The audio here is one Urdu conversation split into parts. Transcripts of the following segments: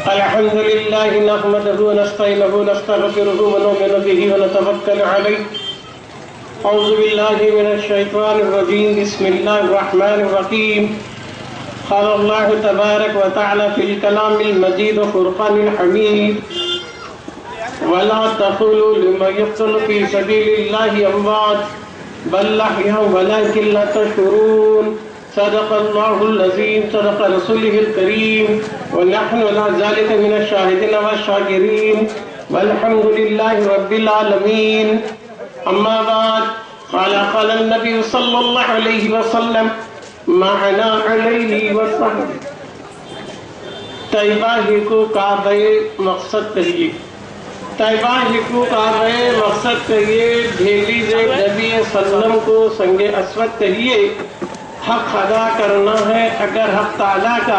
الحمد لله نحمده ونستعينه ونستغفره ونؤمن به ونتوكل عليه. أعوذ بالله من الشيطان الرجيم. بسم الله الرحمن الرحيم. قال الله تبارك وتعالى في الكلام المجيد وفرقان الحميد: ولا تقولوا لمن يقتل في سبيل الله أموات بل أحياء ولكن لا تشعرون. صدق الله العظيم. صدق رسوله الكريم. ونحن على ذلك من الشاهدين والشاكرين والحمد لله رب العالمين. أما بعد، قال النبي صلى الله عليه وسلم: ما أنا عليه وصحبه. طیبہ ہی کو کعبہ مقصد کہیے، طیبہ ہی کو کعبہ مقصد کہیے، دہلیز نبی وسلم کو سنگ اسود کہیے. حق ادا کرنا ہے اگر حق تعالیٰ کا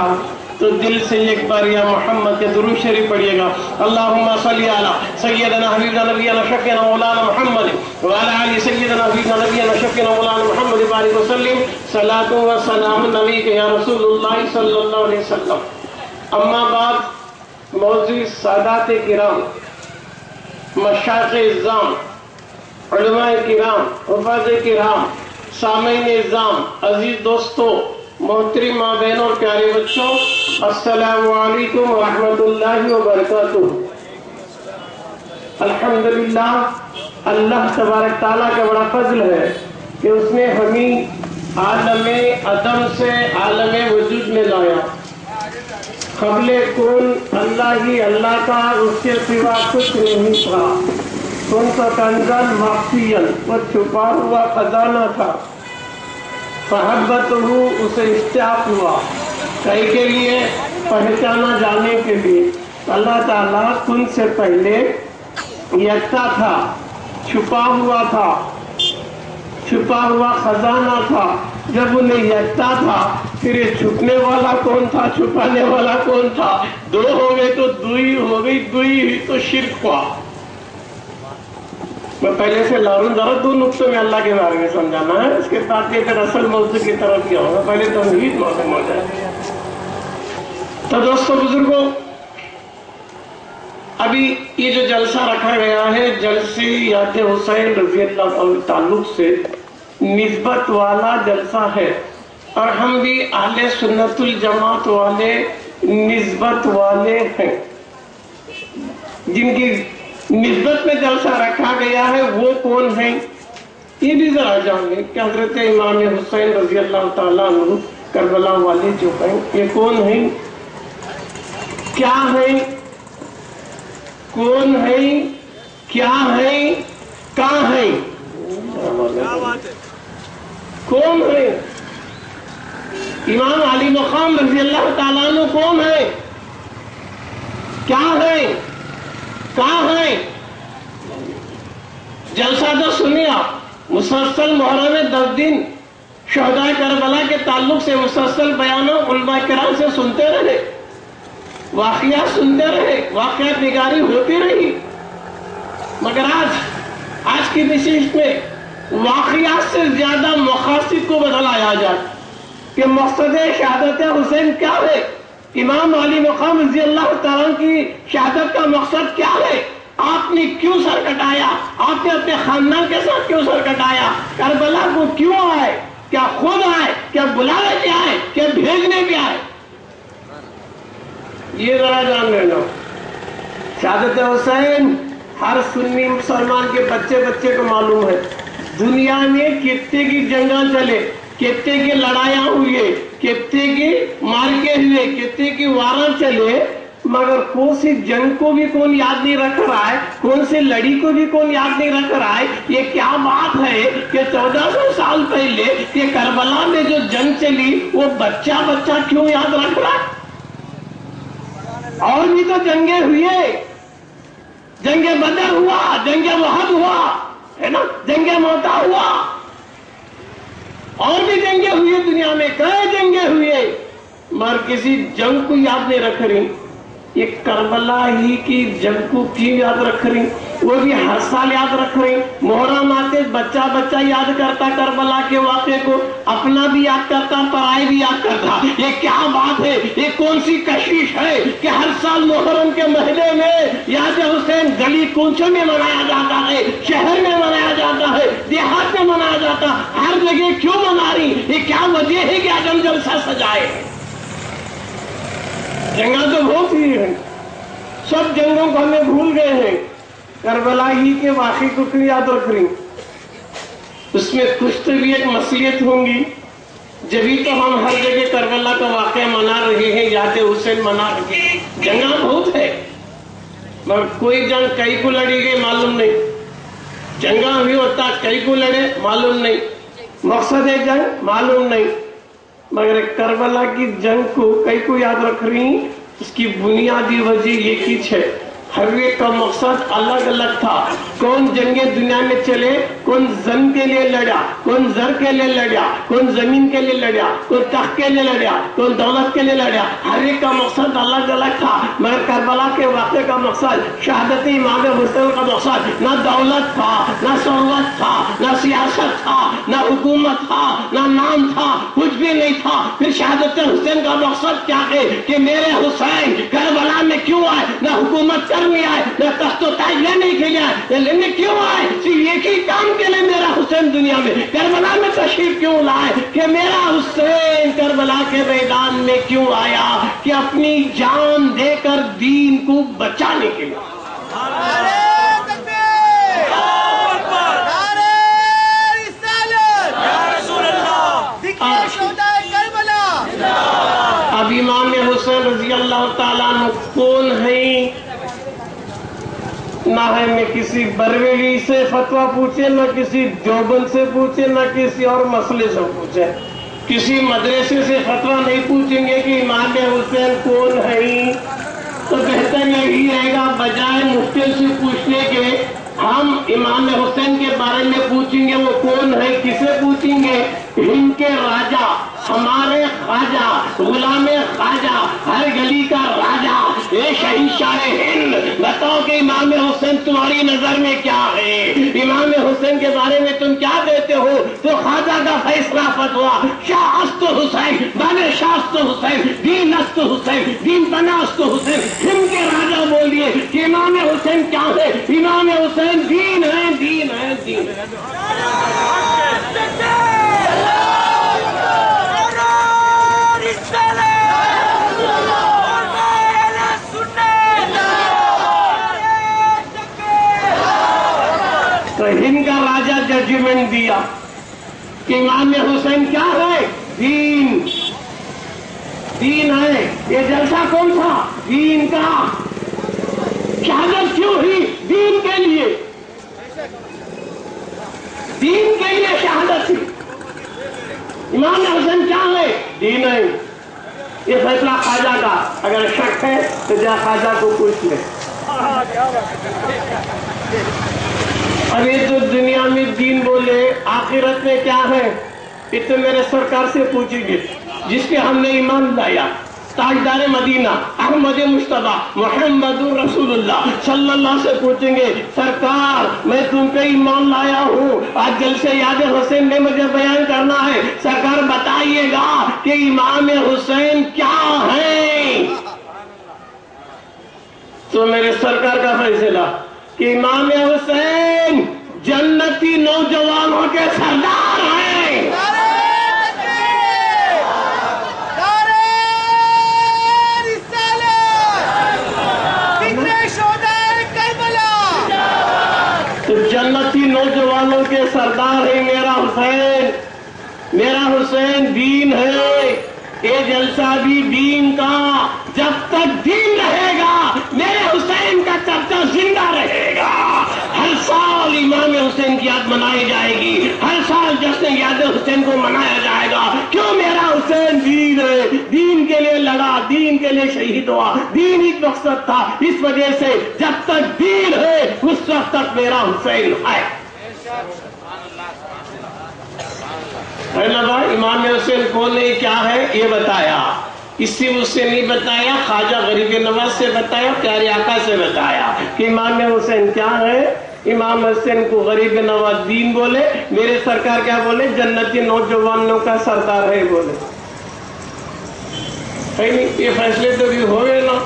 تو دل سے ایک بار یا محمد کے درود شریف پڑھیے گا. اللہم صلی علی سیدنا حبیبنا نبینا شفیعنا مولانا محمد وعلی آل سیدنا حبیبنا نبینا شفیعنا مولانا محمد بارک وسلم. صلاۃ و سلام علیک یا رسول اللہ صلی اللہ علیہ وسلم. اما بعد، معزز سادات کرام، مشائخ اعظام، علماء کرام، حفاظ کرام، سامعین اعظام، عزیز دوستو، محترم ماں بہن اور پیارے بچوں، السلام علیکم ورحمۃ اللہ وبرکاتہ. الحمدللہ، اللہ تبارک تعالیٰ کا بڑا فضل ہے کہ اس نے ہمیں عالم عدم سے عالم وجود میں لایا. قبل کون اللہ ہی اللہ کا، اس کے سوا کچھ نہیں تھا. کون سا کنزل مخفیاً، وہ چھپا ہوا خزانہ تھا. فحبتہ، اسے اشتیاق ہوا کئی کے لیے، پہچانا جانے کے لیے. اللہ تعالیٰ کن سے پہلے یکتا تھا، چھپا ہوا تھا، چھپا ہوا خزانہ تھا. جب انہیں یکتا تھا، پھر یہ چھپنے والا کون تھا، چھپانے والا کون تھا؟ دو ہو گئے تو دوئی ہو گئی، دوئی ہوئی تو شرک ہوا. میں پہلے سے لاؤں ذرا دو نقطوں میں اللہ کے بارے میں سمجھانا ہے، اس کے بعد پھر اصل موضوع کی طرف کیا ہوگا. پہلے توحید معلوم ہو جائے. تو دوستو بزرگوں، ابھی یہ جو جلسہ رکھا گیا ہے، جلسے یاد حسین رضی اللہ عنہ تعلق سے نسبت والا جلسہ ہے، اور ہم بھی اہل سنت الجماعت والے نسبت والے ہیں. جن کی نسبت میں جلسہ رکھا گیا ہے وہ کون ہیں، یہ بھی ذرا جان لیں کہ حضرت امام حسین رضی اللہ تعالیٰ عنہ کربلا والے جو ہیں، یہ کون ہیں، کیا ہیں، کون ہیں، کیا ہیں، کہاں ہیں، کون ہیں. امام علی مقام رضی اللہ تعالیٰ عنہ کون ہیں، کیا ہیں، کہاں ہیں؟ جلسہ تو سنیے آپ. مسلسل محرم میں 10 دن شہداء کربلا کے تعلق سے مسلسل بیانوں علماء کرام سے سنتے رہے، واقعات سنتے رہے، واقعات نگاری ہوتی رہی. مگر آج کی نشست میں واقعات سے زیادہ مقاصد کو بدلایا جائے کہ مقصد شہادت حسین کیا ہے، امام علی مقام رضی اللہ تعالیٰ کی شہادت کا مقصد کیا ہے، آپ نے کیوں سر کٹایا، آپ نے اپنے خاندان کے ساتھ کیوں سر کٹایا، کربلا کو کیوں آئے، کیا خود آئے، کیا بلانے پہ آئے، کیا بھیجنے پہ آئے، یہ ذرا جان لینا. شہادت حسین ہر سنی مسلمان کے بچے بچے کو معلوم ہے. دنیا میں کتنے کی جنگیں چلے، کتنے کی لڑائیاں ہوئے، کتنے کی مارکے ہوئے، کتنے کی واریں چلے، مگر کون سی جنگ کو بھی کون یاد نہیں رکھ رہا ہے، کون سی لڑی کو بھی کون یاد نہیں رکھ رہا ہے. یہ کیا بات ہے کہ 1400 سال پہلے یہ کربلا میں جو جنگ چلی وہ بچہ بچہ کیوں یاد رکھ رہا ہے؟ اور بھی تو جنگیں ہوئے، جنگ بدر ہوا، جنگ احد ہوا ہے نا، جنگ موتا ہوا، اور بھی جنگیں ہوئی دنیا میں، کئی جنگیں ہوئے، مگر کسی جنگ کو یاد نہیں رکھ رہی. یہ کربلا ہی کی جنگ کو کیوں یاد رکھ رہی؟ وہ بھی ہر سال یاد رکھ رہی. محرم آتے بچہ بچہ یاد کرتا کربلا کے واقعے کو، اپنا بھی یاد کرتا، پرائے بھی یاد کرتا. یہ کیا بات ہے؟ یہ کون سی کشش ہے کہ ہر سال محرم کے مہینے میں یاد حسین گلی کوچوں میں منایا جاتا ہے، شہر میں منایا جاتا ہے، دیہات میں منایا جاتا ہے، ہر جگہ کیوں منا رہی؟ یہ کیا وجہ ہے کہ عدم جلسہ سجائے؟ جنگاں تو بہت ہی ہیں، سب جنگوں کو ہمیں بھول گئے ہیں. کربلا ہی کے واقعے کو کیوں یاد رکھ رہی؟ اس میں کچھ تو بھی ایک مصلیت ہوں گی، جبھی تو ہم ہر جگہ کربلا کا واقعہ منا رہے ہیں، یاد حسین منا رہے ہیں. جنگاں بہت ہے مگر کوئی جنگ کئی کو لڑی گئی معلوم نہیں. جنگاں بھی ہوتا کئی کو لڑے معلوم نہیں، مقصد ہے جنگ معلوم نہیں. مگر کربلا کی جنگ کو کئی کو یاد رکھ رہی؟ اس کی بنیادی وجہ یہ ہی ہے، ہر ایک کا مقصد الگ الگ تھا. کون جنگیں دنیا میں چلے، کون زن کے لیے لڑا، کون زر کے لیے لڑا، کون زمین کے لیے لڑا، کون تخت کے لیے لڑا، کون دولت کے لیے لڑا. ہر ایک کا مقصد الگ الگ تھا. مگر کربلا کے واقعے کا مقصد، شہادت امام حسین کا مقصد نہ دولت تھا، نہ ثروت تھا، نہ سیاست تھا، نہ حکومت تھا، نہ نام تھا، کچھ بھی نہیں تھا. پھر شہادت حسین کا مقصد کیا ہے کہ میرے حسین کربلا میں کیوں آئے؟ نہ حکومت کرنے آئے، نہ تخت و تاج لینے کے لیے آئے، لینے کیوں آئے؟ صرف ایک ہی کام کے لیے میرا حسین دنیا میں کربلا میں تشریف کیوں لائے کہ میرا حسین کربلا کے میدان میں کیوں آیا کہ اپنی جان دے کر دین کو بچانے کے لیے. اب امام حسین رضی اللہ تعالیٰ عنہ کون ہیں؟ نہ ہے میں کسی بریلوی سے فتویٰ پوچھے، نہ کسی دیوبند سے پوچھے، نہ کسی اور مسئلے سے پوچھے. کسی مدرسے سے فتویٰ نہیں پوچھیں گے کہ امام حسین کون ہیں. تو بہتر یہی رہے گا بجائے مفتی سے پوچھنے کے ہم امام حسین کے بارے میں پوچھیں گے. وہ کون ہے؟ کسے پوچھیں گے؟ ہند کے راجا، ہمارے خواجہ، غلام خواجہ، ہر گلی کا راجا، اے شہید شاہ ہند، بتاؤ کہ امام حسین تمہاری نظر میں کیا ہے؟ امام حسین کے بارے میں تم کیا دیتے ہو؟ تو خواجہ کا فیصلہ فتوا، شاہ است حسین، بنے شاہ است حسین، دین است حسین، دین بنا است حسین. ہند کے راجا بول دیے کہ امام حسین کیا ہے؟ امام حسین دین ہے، دین ہے، دین ہے. تو ہند کا راجا ججمنٹ دیا کہ امام حسین کیا ہے؟ دین، دین ہے. یہ جلسہ کون تھا؟ دین کا. شہادت کیوں ہوئی؟ دین کے لیے، دین کے لیے شہادت تھی. امام حسین کیا ہے؟ دین ہے. یہ فیصلہ خواجہ کا. اگر شک ہے تو جا خواجہ کو پوچھ لے. اب یہ جو دنیا میں دین بولے، آخرت میں کیا ہے؟ یہ تو میرے سرکار سے پوچھیں گے جس کے ہم نے ایمان لایا. تاجدار مدینہ احمد مصطفیٰ محمد رسول اللہ صلی اللہ سے پوچھیں گے، سرکار میں تم پہ ایمان لایا ہوں، آج جلسے یاد حسین میں مجھے بیان کرنا ہے، سرکار بتائیے گا کہ امام حسین کیا ہے؟ تو میرے سرکار کا فیصلہ کہ امام حسین جنتی نوجوانوں کے سردار ہیں. تو جنتی نوجوانوں کے سردار ہے میرا حسین. میرا حسین دین ہے. یہ جلسہ بھی دین کا. جب تک دین رہے گا میرے حسین کا چرچا زندہ رہے گا. ہر سال امام حسین کی یاد منائی جائے گی، ہر سال جشن یاد حسین کو منایا جائے گا. کیوں؟ میرا حسین دین ہے. دین کے لیے لڑا، دین کے لیے شہید ہوا، دین ہی مقصد تھا. اس وجہ سے جب تک دین ہے اس وقت تک میرا حسین ہے. امام حسین کون ہے، کیا ہے، یہ بتایا. کسی سے نہیں بتایا، خواجہ غریب نواز سے بتایا، پیارے آقا سے بتایا کہ امام حسین کیا ہے۔ امام حسین کو غریب نواز دین بولے، میرے سرکار کیا بولے؟ جنتی نوجوانوں کا سردار ہے بولے۔ یہ فیصلے تو بھی ہو گئے نا۔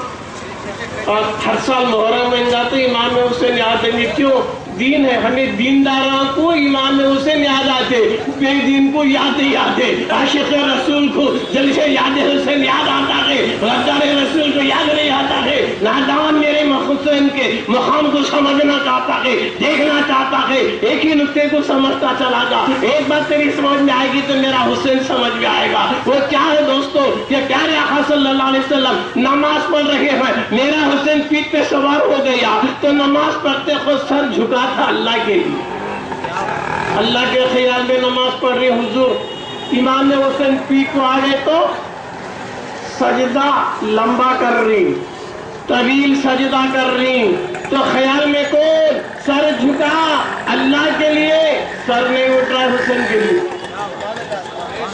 اور ہر سال محرم میں جاتے امام حسین یاد دیں گے، کیوں؟ دین ہے، ہمیں دینداروں کو امام حسین یاد آتے، بے دین کو یاد نہیں آتے۔ عاشق رسول کو جلسے یاد حسین یاد آتا ہے، غدار رسول کو یاد نہیں آتا ہے۔ نادان میرے حسین کے مقام کو سمجھنا چاہتا ہے، دیکھنا چاہتا ہے، ایک ہی نقطے کو سمجھتا چلا گا۔ ایک بات تیری سمجھ میں آئے گی تو میرا حسین سمجھ میں آئے گا۔ وہ کیا ہے دوستو کہ پیارے آقا صلی اللہ علیہ وسلم نماز پڑھ رہے ہیں، میرا حسین پیٹھ پہ سوار ہو گیا تو نماز پڑھتے خود سر جھکا تھا اللہ کے لیے، اللہ کے خیال میں نماز پڑھ رہے حضور۔ امام حسین پیٹھ کو آگے تو سجدہ لمبا کر رہی، طویل سجدہ کر رہی، تو خیال میں کون؟ سر جھکا اللہ کے لیے، سر نہیں اٹھ رہا حسین کے لیے۔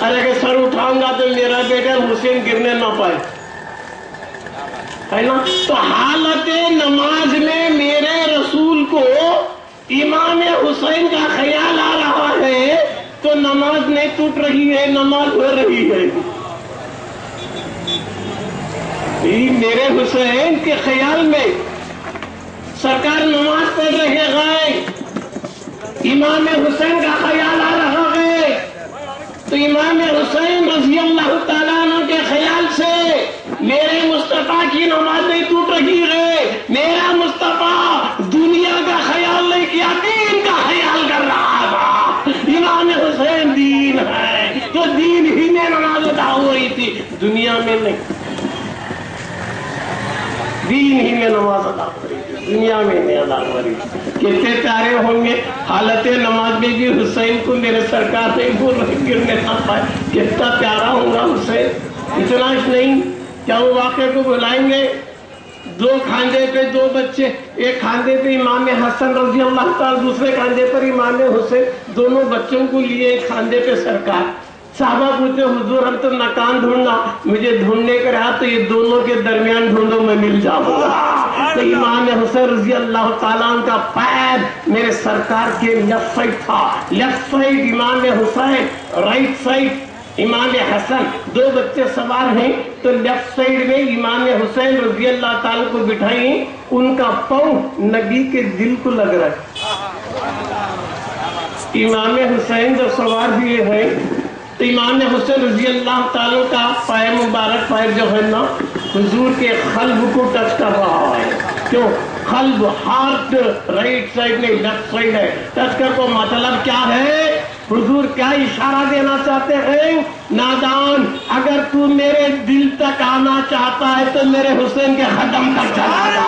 ارے کہ سر اٹھاؤں گا تو میرا بیٹا حسین گرنے نہ پائے، ہے نا؟ تو حالت نماز میں میرے رسول کو امام حسین کا خیال آ رہا ہے تو نماز نہیں ٹوٹ رہی ہے، نماز ہو رہی ہے۔ میرے حسین کے خیال میں سرکار نماز پڑھ رہے ہیں، امام حسین کا خیال آ رہا ہے تو امام حسین رضی اللہ تعالیٰ عنہ کے خیال سے میرے مصطفیٰ کی نماز نہیں ٹوٹ رہی ہے۔ میرا مصطفیٰ دنیا کا خیال نہیں کیا، دین کا خیال کر رہا تھا۔ امام حسین دین ہے تو دین ہی میں نماز ادا ہو رہی تھی، دنیا میں نہیں، دین ہی میں نماز ادا ہو رہی تھی، دنیا میں نہیں ادا ہو رہی تھی۔ کتنے پیارے ہوں گے حالت نماز میں بھی حسین کو میرے سرکار نے گرنے نہ پائے، کتنا پیارا ہوگا حسین۔ اتنا نہیں، کیا وہ واقعے کو بلائیں گے؟ دو کھاندے پہ دو بچے، ایک کھاندے پہ امام حسن رضی اللہ تعالیٰ، دوسرے کھاندے پر امام حسین، دونوں بچوں کو لیے ایک کھاندے پہ سرکار۔ صحابہ پوچھتے حضور ہم تو مکان ڈھونڈنا، مجھے ڈھونڈنے کا رہا تو یہ دونوں کے درمیان ڈھونڈو میں مل جاؤں گا۔ تو امام حسین رضی اللہ تعالیٰ عنہ کا پیر میرے سرکار کے لیفٹ سائڈ تھا، لیفٹ سائڈ امام حسین، رائٹ سائڈ امام حسن، دو بچے سوار ہیں تو لیفٹ سائڈ میں امام حسین رضی اللہ تعالیٰ کو بٹھائیں، ان کا پاؤں نبی کے دل کو لگ رہا ہے۔ امام حسین جب سوار ہوئے ہیں تو امام حسین رضی اللہ تعالیٰ کا پائے مبارک پائے جو ہے نا حضور کے قلب کو ٹچ کر رہا ہے۔ کیوں؟ قلب، ہارٹ رائٹ سائڈ نہیں لیفٹ سائڈ ہے، ٹچ کر کو مطلب کیا ہے؟ حضور کیا اشارہ دینا چاہتے ہیں؟ نادان، اگر تو میرے دل تک آنا چاہتا ہے تو میرے حسین کے قدم تک چلا جا۔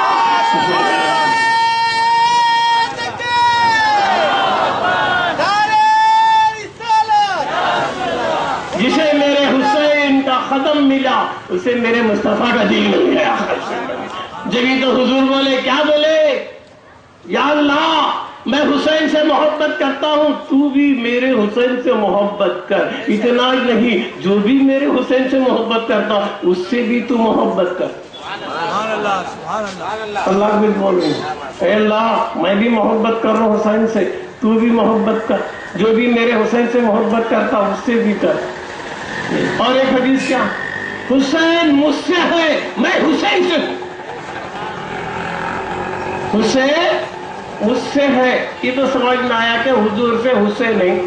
جسے میرے حسین کا قدم ملا اسے میرے مصطفیٰ کا دل مل گیا۔ جبھی تو حضور بولے، کیا بولے؟ یا اللہ میں حسین سے محبت کرتا ہوں، تو بھی میرے حسین سے محبت کر۔ اتنا ہی نہیں، جو بھی میرے حسین سے محبت کرتا اس سے بھی تو محبت کر۔ اللہ بھی بول رہے ہیں، اے اللہ میں بھی محبت کر رہا ہوں حسین سے، تو بھی محبت کر، جو بھی میرے حسین سے محبت کرتا اس سے بھی کر۔ اور ایک حدیث کیا؟ حسین مجھ سے ہے، میں حسین سے ہوں۔ حسین مجھ سے ہے، یہ تو سمجھ میں آیا کہ حضور سے حسین نہیں،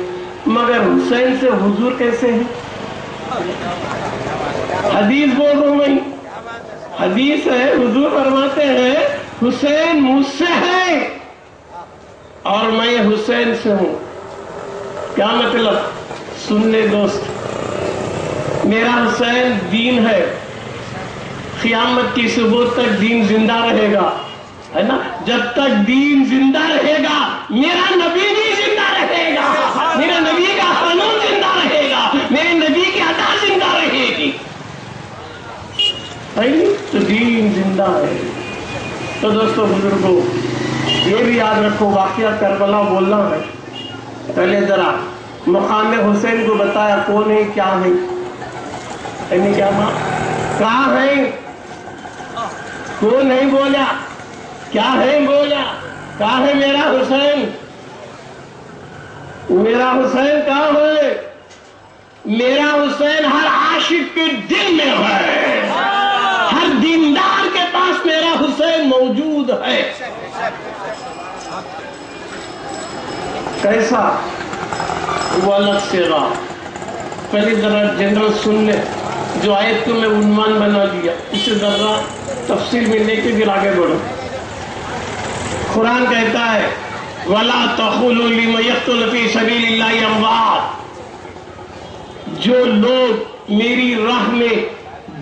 مگر حسین سے حضور کیسے ہے؟ حدیث بول رہا ہوں میں، حدیث ہے، حضور فرماتے ہیں حسین مجھ سے ہے اور میں حسین سے ہوں۔ کیا مطلب؟ سن لے دوست، میرا حسین دین ہے، قیامت کی صبح تک دین زندہ رہے گا، ہے نا؟ جب تک دین زندہ رہے گا میرا نبی بھی زندہ رہے گا، میرا نبی کا قانون زندہ رہے گا، میرے نبی کی ادا زندہ رہے گی، تو دین زندہ ہے۔ تو دوستو بزرگوں یہ بھی یاد رکھو، واقعہ کربلا بولنا ہے، پہلے ذرا مقام حسین کو بتایا کون ہے کیا ہے، کیا ماں کہاں ہے؟ کون نہیں بولا؟ کیا ہے بولا؟ کہاں ہے میرا حسین؟ میرا حسین کہاں ہے؟ میرا حسین ہر عاشق کے دل میں ہے، ہر دیندار کے پاس میرا حسین موجود ہے۔ کیسا؟ وہ الگ سے رہا۔ پہلی ذرا جنرل سن لے، جو آیت کو میں عنوان بنا لیا، اسے ذرا تفصیل میں لے کے پھر آگے بڑھو۔ قرآن کہتا ہے وَلَا تَقُولُوا لِمَن يَقْتُلُ فِي سَبِيلِ اللَّهِ أَمْوَاتٌ، جو لوگ میری راہ میں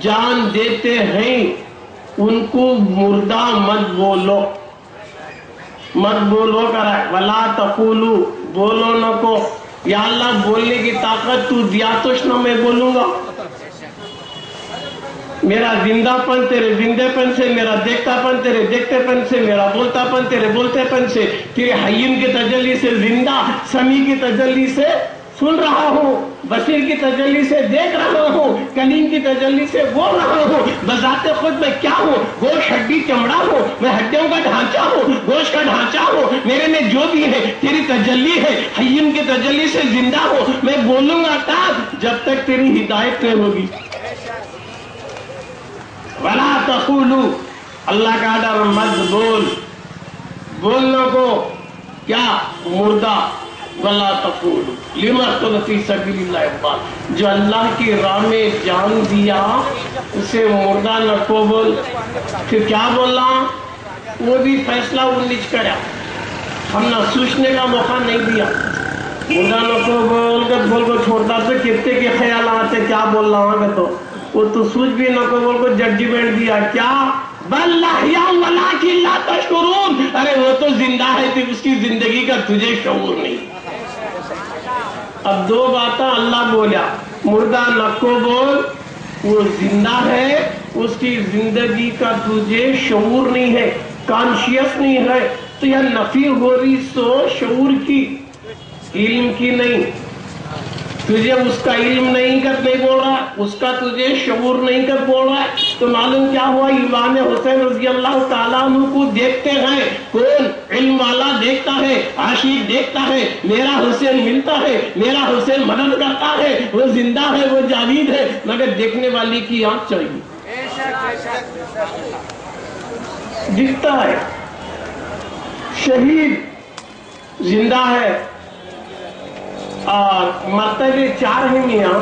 جان دیتے ہیں ان کو مردہ مت بولو، مت بولو کرا ہے۔ وَلَا تَقُولُوا، بولو نہ کو۔ یا اللہ بولنے کی طاقت تو دیا تو نہ میں بولوں گا۔ میرا زندہ پن تیرے زندے پن سے، میرا دیکھتا پن تیرے دیکھتے پن سے، میرا بولتا پن تیرے بولتے پن سے، تیرے حیم کی تجلی سے زندہ، سمیع کی تجلی سے سن رہا ہوں، بصیر کی تجلی سے دیکھ رہا ہوں، کلیم کی تجلی سے بول رہا ہوں۔ بذات خود میں کیا ہوں؟ گوشت ہڈی چمڑا ہوں، میں ہڈیوں کا ڈھانچہ ہوں، گوشت کا ڈھانچہ ہوں، میرے میں جو بھی ہے تیری تجلی ہے، حیم کی تجلی سے زندہ ہوں۔ میں بولوں گا تب جب تک تیری ہدایت نہیں ہوگی۔ وَلَا تَقُولُوا، اللہ کا ڈر مت بول، بولنا کو کیا مردہ۔ وَلَا تَقُولُوا لِمَن يَقْتُلُ فِي سَبِيلِ اللَّهِ أَمْوَاتٌ، جو اللہ کی راہ میں جان دیا اسے مردہ نہ کو بول۔ پھر کیا بولا؟ وہ بھی فیصلہ انیچ کرا، ہم نہ سوچنے کا موقع نہیں دیا۔ مردہ نہ کو بول کو چھوڑتا تو کتنے کے خیال آتے کیا بول رہا ہوں تو وہ تو سوچ بھی نہ کو بول کو ججمنٹ دیا کیا بل احیاء ولکن لا تشعرون، ارے وہ تو زندہ ہے تو اس کی زندگی کا تجھے شعور نہیں۔ اب دو باتیں اللہ بولا، مردہ نہ کو بول، وہ زندہ ہے اس کی زندگی کا تجھے شعور نہیں ہے، کانشیس نہیں ہے، تو یہ نفی ہو رہی سو شعور کی، علم کی نہیں۔ تجھے اس کا علم نہیں کر نہیں بول رہا، اس کا تجھے شعور نہیں کر بول رہا ہے، تو معلوم کیا ہوا؟ امام حسین رضی اللہ تعالیٰ عنہ کو دیکھتے ہیں، کون؟ علم والا دیکھتا ہے، عاشق دیکھتا ہے، میرا حسین ملتا ہے، میرا حسین مدد کرتا ہے، وہ زندہ ہے، وہ جاوید ہے، مگر دیکھنے والی کی آنکھ چاہیے، دکھتا ہے۔ شہید زندہ ہے اور مرتبے چار ہیں میاں،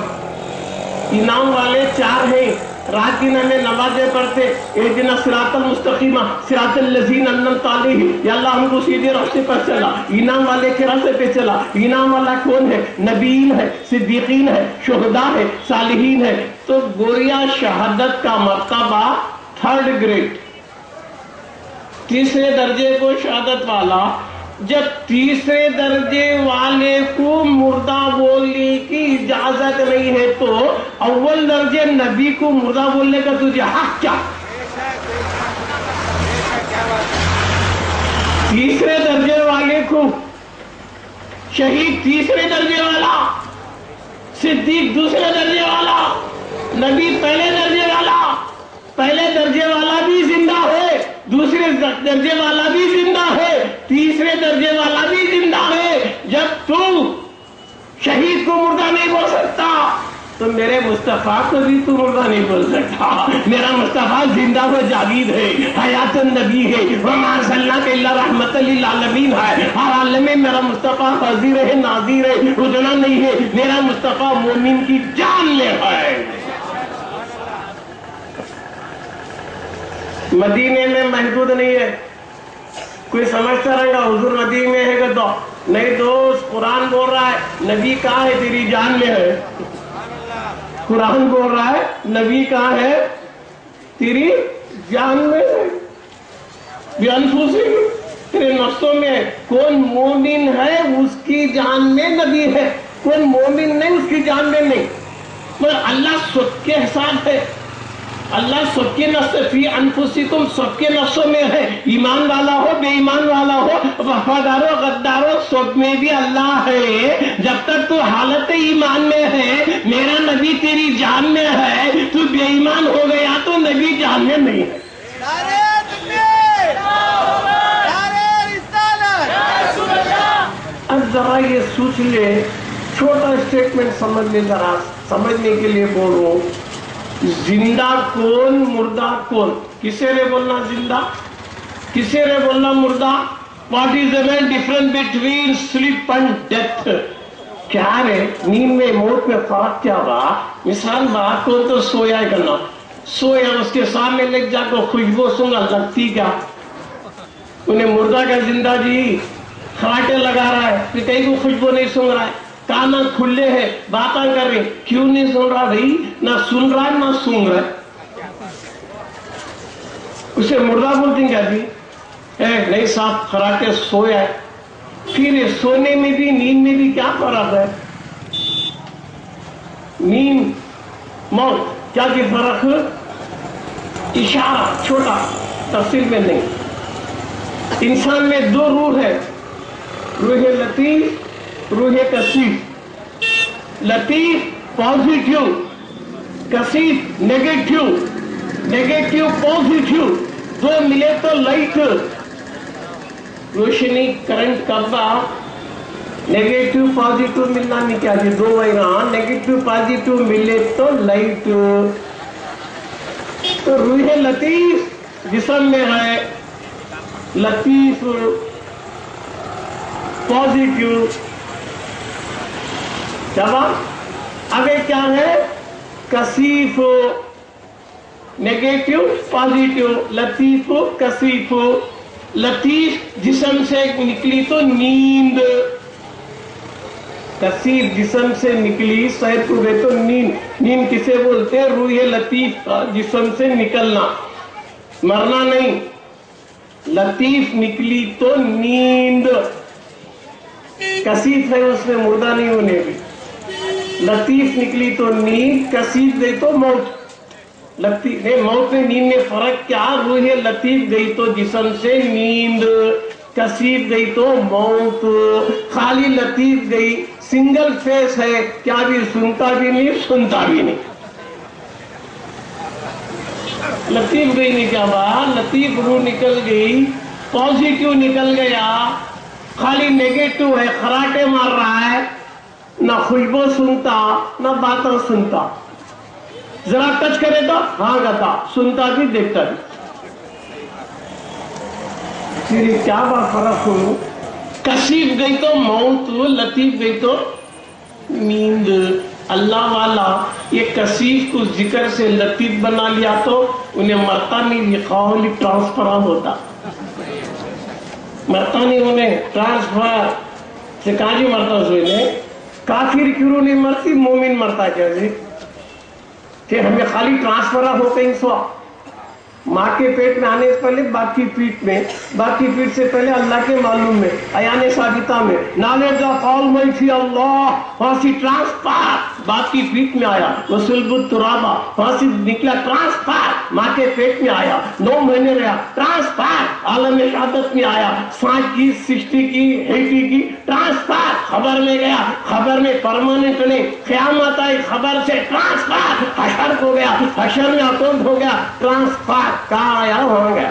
انعام والے چار ہیں۔ رات دن ہمیں نمازیں پڑھتے، اہدنا صراط المستقیم صراط الذین انعمت علیہم، یا اللہ ہم کو سیدھے راستے پر چلا۔ انعام والے کے راستے پہ چلا۔ انعام والا کون ہے؟ نبیین ہے، صدیقین ہے، شہداء ہے، صالحین ہے۔ تو گویا شہادت کا مرتبہ تھرڈ گریڈ، تیسرے درجے کو شہادت والا۔ جب تیسرے درجے والے کو مردہ بولنے کی اجازت نہیں ہے تو اول درجے نبی کو مردہ بولنے کا تجھے حق کیا؟ تیسرے درجے والے کو، شہید تیسرے درجے والا، صدیق دوسرے درجے والا، نبی پہلے درجے والا۔ پہلے درجے والا بھی زندہ ہے، دوسرے درجے والا بھی زندہ ہے، تیسرے درجے والا بھی زندہ ہے۔ جب تو شہید کو مردہ نہیں بول سکتا تو میرے مصطفیٰ کو بھی تو مردہ نہیں بول سکتا۔ میرا مصطفیٰ زندہ و جاوید ہے، حیات النبی ہے، وما ارسلناک الا رحمۃ للعالمین ہے۔ ہر عالم میں میرا مصطفیٰ حاضر ہے، ناظر ہے، ادنا نہیں ہے۔ میرا مصطفیٰ مومن کی جان میں ہے۔ مدینے میں محدود نہیں ہے، کوئی سمجھتا رہے گا حضور مدینے میں ہے کہ تو نہیں، دوست قرآن بول رہا ہے نبی کہاں ہے؟ تیری جان میں ہے۔ قرآن بول رہا ہے نبی کہاں ہے؟ تیری جان میں ہے۔ بِأَنفُسِهِمْ، تیرے نفسوں میں۔ کون مومن ہے اس کی جان میں نبی ہے، کون مومن نہیں اس کی جان میں نہیں۔ مگر اللہ سب کے حساب ہے، اللہ سب کے نفس فی انفسکم سب کے نفسوں میں ہے، ایمان والا ہو بے ایمان والا ہو، وفادار ہو غدار ہو، سب میں بھی اللہ ہے۔ جب تک تو حالت ایمان میں ہے، میرا نبی تیری جان میں ہے، تو بے ایمان ہو گیا تو نبی جان میں نہیں ہے۔ اب ذرا یہ سوچ لے، چھوٹا اسٹیٹمنٹ سمجھ لے، ذرا سمجھنے کے لیے بولو، زندہ کون مردہ کون؟ کسے رے بولنا زندہ، کسے رے بولنا مردہ؟ What is the main difference between sleep and death? کیا رے نیند میں موت میں فرق کیا رہا؟ مثال بات کون تو سویا ہے کرنا، سویا اس کے سامنے لگ جا کو خوشبو سنگا لگتی کیا؟ انہیں مردہ کا زندہ جی خراٹے لگا رہا ہے، پھر کہیں کو خوشبو نہیں سن رہا ہے، کانا کھلے ہیں باتاں کر رہے، کیوں نہیں سن رہا بھائی؟ نہ سن رہا ہے نہ سونگ رہا ہے، اسے مردہ بولتے ہیں کیا جی؟ نہیں صاحب خراٹے سویا ہے۔ پھر سونے میں بھی نیند میں بھی کیا فرق ہے؟ نیند موت کیا کی فرق؟ اشارہ چھوٹا، تفصیل میں نہیں۔ انسان میں دو روح ہے، روح لطیف روح کثیف۔ لطیف پازیٹیو، کثیف نیگیٹیو، نیگیٹیو پازیٹیو، دو ملے تو لائٹ روشنی کرنٹ کرتا، نیگیٹیو پازیٹیو ملنا نہیں کیا جی دو وہاں، نیگیٹیو پازیٹیو ملے تو لائٹ۔ تو روح لطیف جسم میں ہے، لطیف پازیٹیو، جواب آگے کیا ہے؟ کثیف نیگیٹیو پازیٹیو، لطیف کثیف۔ لطیف جسم سے نکلی تو نیند، کثیف جسم سے نکلی صحت کو گئے تو نیند۔ نیند کسے بولتے ہیں؟ روح لطیف کا جسم سے نکلنا، مرنا نہیں۔ لطیف نکلی تو نیند، کثیف ہے اس میں مردہ نہیں ہونے بھی۔ لطیف نکلی تو نیند، کثیف گئی تو موت۔ لطیف موت میں نیند میں فرق کیا؟ روح لطیف گئی تو جسم سے نیند، کثیف گئی تو موت۔ خالی لطیف گئی سنگل فیس ہے، کیا بھی سنتا بھی نہیں سنتا بھی نہیں۔ لطیف گئی نہیں کیا بات؟ لطیف روح نکل گئی، پازیٹیو نکل گیا، خالی نیگیٹو ہے، خراٹے مار رہا ہے، نہ خوشبو سنتا نہ باتیں سنتا، ذرا ٹچ کرے تو ہاں گتا، سنتا بھی دیکھتا بھی۔ پھر کیا بات فرق ہو؟ کثیف گئی تو موت، لطیف گئی تو نیند۔ اللہ والا یہ کثیف کو ذکر سے لطیف بنا لیا تو انہیں مرتا نہیں، لکھاؤ ٹرانسفر ہوتا، مرتا نہیں، انہیں ٹرانسفر سے کہاں جی مرتا اس میں؟ کافر کیوں نہیں مرتی، مومن مرتا کیا جی؟ کہ ہمیں خالی ٹرانسفر ہو کہیں سوا، ماں کے پیٹ میں آنے سے پہلے باپ کی پیٹ میں، باپ کی پیٹ سے پہلے اللہ کے معلوم میں، ایان ثابتہ میں، نالج آف آلمائٹی اللہ، وہاں سے ٹرانسفر باپ کی پیٹ میں آیا، وصلب الترابہ وہاں سے نکلا ٹرانسفر ماں کے پیٹ میں آیا، 9 مہینے رہا ٹرانسفر عالم شہادت میں آیا، 5 کی 60 کی 80 کی ٹرانسفر خبر میں گیا، خبر میں پرماننٹ نہیں، قیامت آئی خبر سے ٹرانسفر حشر کو گیا، حشر میں اکاؤنٹ ہو گیا، ٹرانسفر کہاں آیا وہاں گیا۔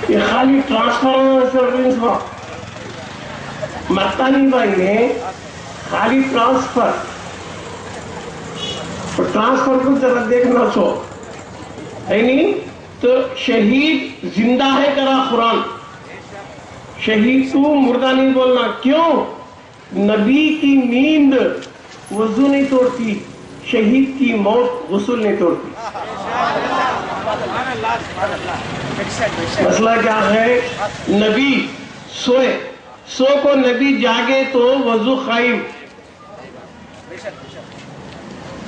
یہ خالی ٹرانسفر مرتا نہیں بھائی نے، خالی ٹرانسفر کو ذرا دیکھنا سو ہے نہیں تو شہید زندہ ہے کرا قرآن، شہید کو مردہ نہیں بولنا۔ کیوں؟ نبی کی نیند وضو نہیں توڑتی، شہید کی موت غسل نہیں توڑتی۔ مسئلہ کیا ہے؟ نبی سوئے، سو کو نبی جاگے تو وضو قائم۔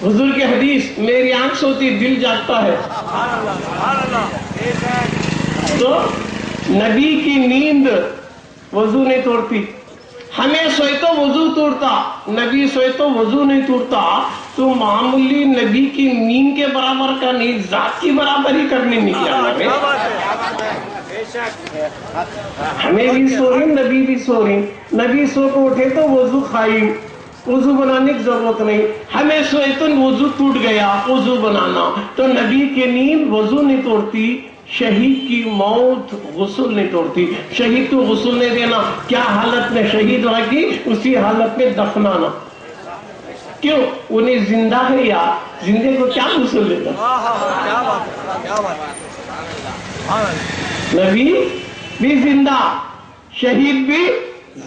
حضور کی حدیث، میری آنکھ سوتی دل جاگتا ہے، تو نبی کی نیند وضو نہیں توڑتی۔ ہمیں سوئے تو وضو توڑتا، نبی سوئے تو وضو نہیں توڑتا، تو معمولی نبی کی نیند کے برابر کا نہیں، ذات کی برابری کرنے نکلا ہمیں بھی سو رہی، نبی بھی سو رہی، نبی سو کو اٹھے تو وضو خائم، وضو بنانے کی ضرورت نہیں، ہمیں سوئے تو وضو ٹوٹ گیا، وضو بنانا، تو نبی کی نیند وضو نہیں توڑتی، شہید کی موت غسل نہیں توڑتی، شہید کو غسل نہیں دینا، کیا حالت میں شہید ہوا کی اسی حالت میں دفنانا، کیوں؟ انہیں زندہ ہے یا زندے کو کیا غسل دیتا؟ نبی بھی زندہ، شہید بھی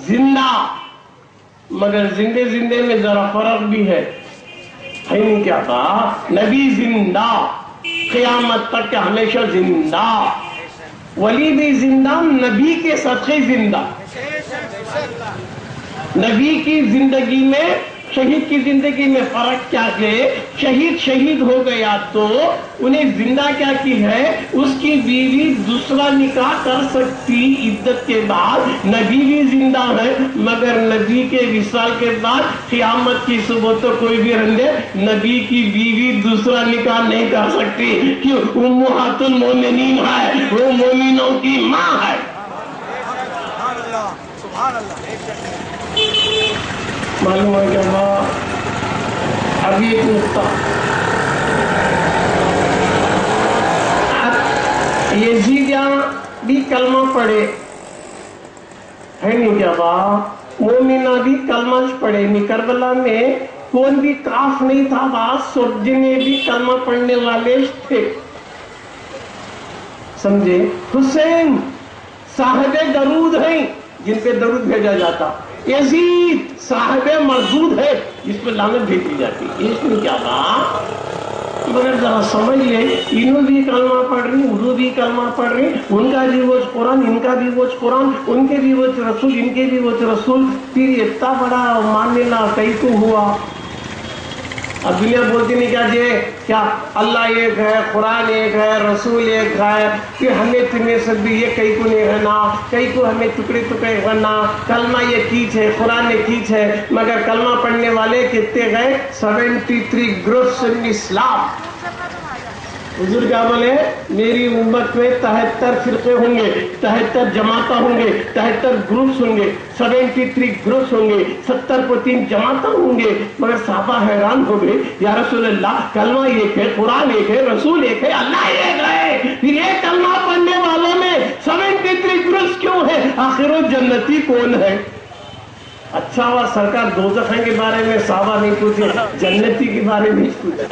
زندہ، مگر زندے زندے میں ذرا فرق بھی ہے نہیں کیا کہا؟ نبی زندہ قیامت تک ہمیشہ زندہ، ولی بھی زندہ، نبی کے صدقے زندہ، نبی کی زندگی میں شہید کی زندگی میں فرق کیا ہے؟ شہید شہید ہو گیا تو انہیں زندہ کیا کی ہے، اس کی بیوی دوسرا نکاح کر سکتی عدت کے بعد، نبی بھی زندہ ہے مگر نبی کے وصال کے بعد قیامت کی صبح تو کوئی بھی رندے نبی کی بیوی دوسرا نکاح نہیں کر سکتی، کیوں؟ امہات المومنین ہے، وہ مومنوں کی ماں ہے۔ معلوم ہے کہ ابھی ایک نقطہ، یزیدیاں بھی کلمہ پڑھے ہے نہیں کیا بات، مومنہ بھی کلمہ پڑھے نہیں، کربلا میں کون بھی کاف نہیں تھا، بات سرجے میں بھی کلمہ پڑھنے والے تھے، سمجھے؟ حسین صاحب درود ہیں جن پہ درود بھیجا جاتا، یزید صاحب مردود ہے جس پہ لعنت بھیجی جاتی، اس میں کیا تھا؟ مگر ذرا سمجھ لے، انہوں بھی کلمہ پڑھ رہی، اردو بھی کلمہ پڑھ رہی، ان کا بھی وہ قرآن، ان کا بھی وہ قرآن، ان کے بھی وہ رسول، ان کے بھی وہ رسول، پھر اتنا بڑا ماننا کئی کو ہوا؟ اب دنیا بولتی نہیں کیا جی کیا اللہ ایک ہے، قرآن ایک ہے، رسول ایک ہے، کہ ہمیں تمہیں سب بھی یہ کئی کو نہیں رہنا، کئی کو ہمیں ٹکڑے ٹکڑے رہنا، کلمہ یہ کیچ ہے، قرآن یہ کیچ ہے، مگر کلمہ پڑھنے والے کتنے گئے؟ 73 گروپس ان اسلام۔ حضور کیا بولے؟ میری امت میں 73 فرقے ہوں گے، 73 جماعتیں ہوں گے، 73 گروپس ہوں گے، 73 گروپس ہوں گے، 70 کو 3 جماعتیں ہوں گے، مگر صحابہ حیران ہو گئے، یا رسول اللہ کلمہ ایک ہے، قرآن ایک ہے، رسول ایک ہے، اللہ ایک ہے، پھر یہ کلمہ پڑھنے والوں میں 73 گروپس کیوں ہے؟ آخر وہ جنتی کون ہے؟ اچھا ہوا سرکار دوزخ کے بارے میں صحابہ نہیں پوچھے، جنتی کے بارے میں پوچھے۔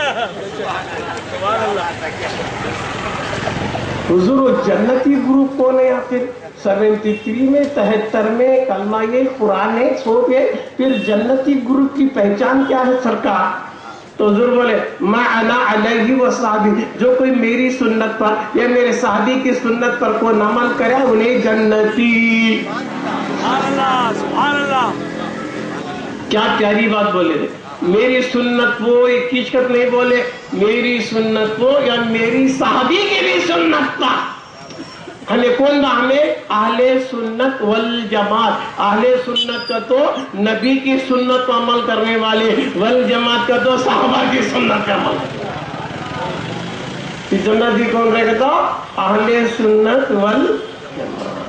حضور جنتی گروپ کون ہے آخر؟ 73 میں 73 میں کلمہ یہ قرآن ہے، سو کے پھر جنتی گروپ کی پہچان کیا ہے سرکار؟ تو حضور بولے ما انا علیہ وصحبی، جو کوئی میری سنت پر یا میرے صحابی کی سنت پر کوئی عمل کرے انہیں جنتی۔ سبحان اللہ، سبحان اللہ، کیا پیاری بات بولے تھے، میری سنت وہ ایک کچکت نہیں بولے، میری سنت وہ یا میری صحابی کی بھی سنت پر، ہمیں کون با؟ ہمیں اہل سنت والجماعت، اہل سنت کا تو نبی کی سنت پر عمل کرنے والے، والجماعت کا تو صحابہ کی سنت پر عمل کرنے والے۔ جنتی کون رہے گا؟ اہل سنت والجماعت،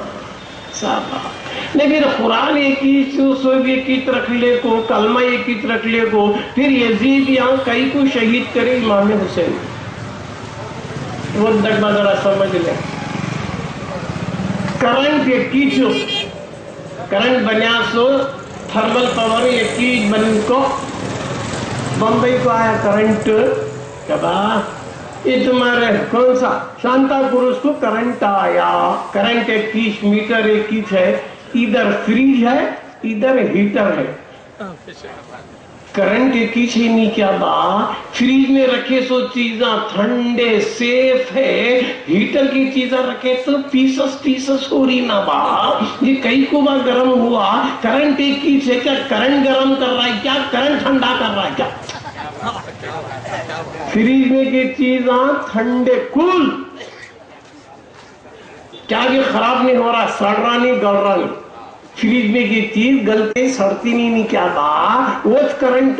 صحابہ۔ لیکن قرآن ایک ہی سوب ایک ہی رکھ لے کو، کلمہ ایک ہی رکھ لے کو، پھر یزید یہاں کئی کو شہید کرے امام حسین، وہ دقبہ ذرا سمجھ لیں۔ کرنٹ ایک ہی جو کرنٹ بنیا سو تھرمل پاور ایک ہی بن کو، بمبئی کو آیا کرنٹ، کبا یہ تمہارے کون سا شانتا پورس کو کرنٹ آیا، کرنٹ ایک ہی، میٹر ایک ہی ہے، ادھر فریج ہے ادھر ہیٹر ہے، کرنٹ ایک ہی چھ نہیں کیا با، فریج میں رکھے سو چیزاں ٹھنڈے سیف ہے، ہیٹر کی چیزاں رکھے تو پیسس ہو رہی نہ با، یہ کئی کو با گرم ہوا، کرنٹ ایک ہی چھ، کیا کرنٹ گرم کر رہا ہے کیا کرنٹ ٹھنڈا کر رہا ہے کیا؟ فریج میں کی چیزاں ٹھنڈے کول، کیا یہ خراب نہیں ہو رہا، سڑ رہا نہیں گل رہا نہیں، فریج میں کی چیز گلتے سڑتی نہیں کیا با، واش کرنٹ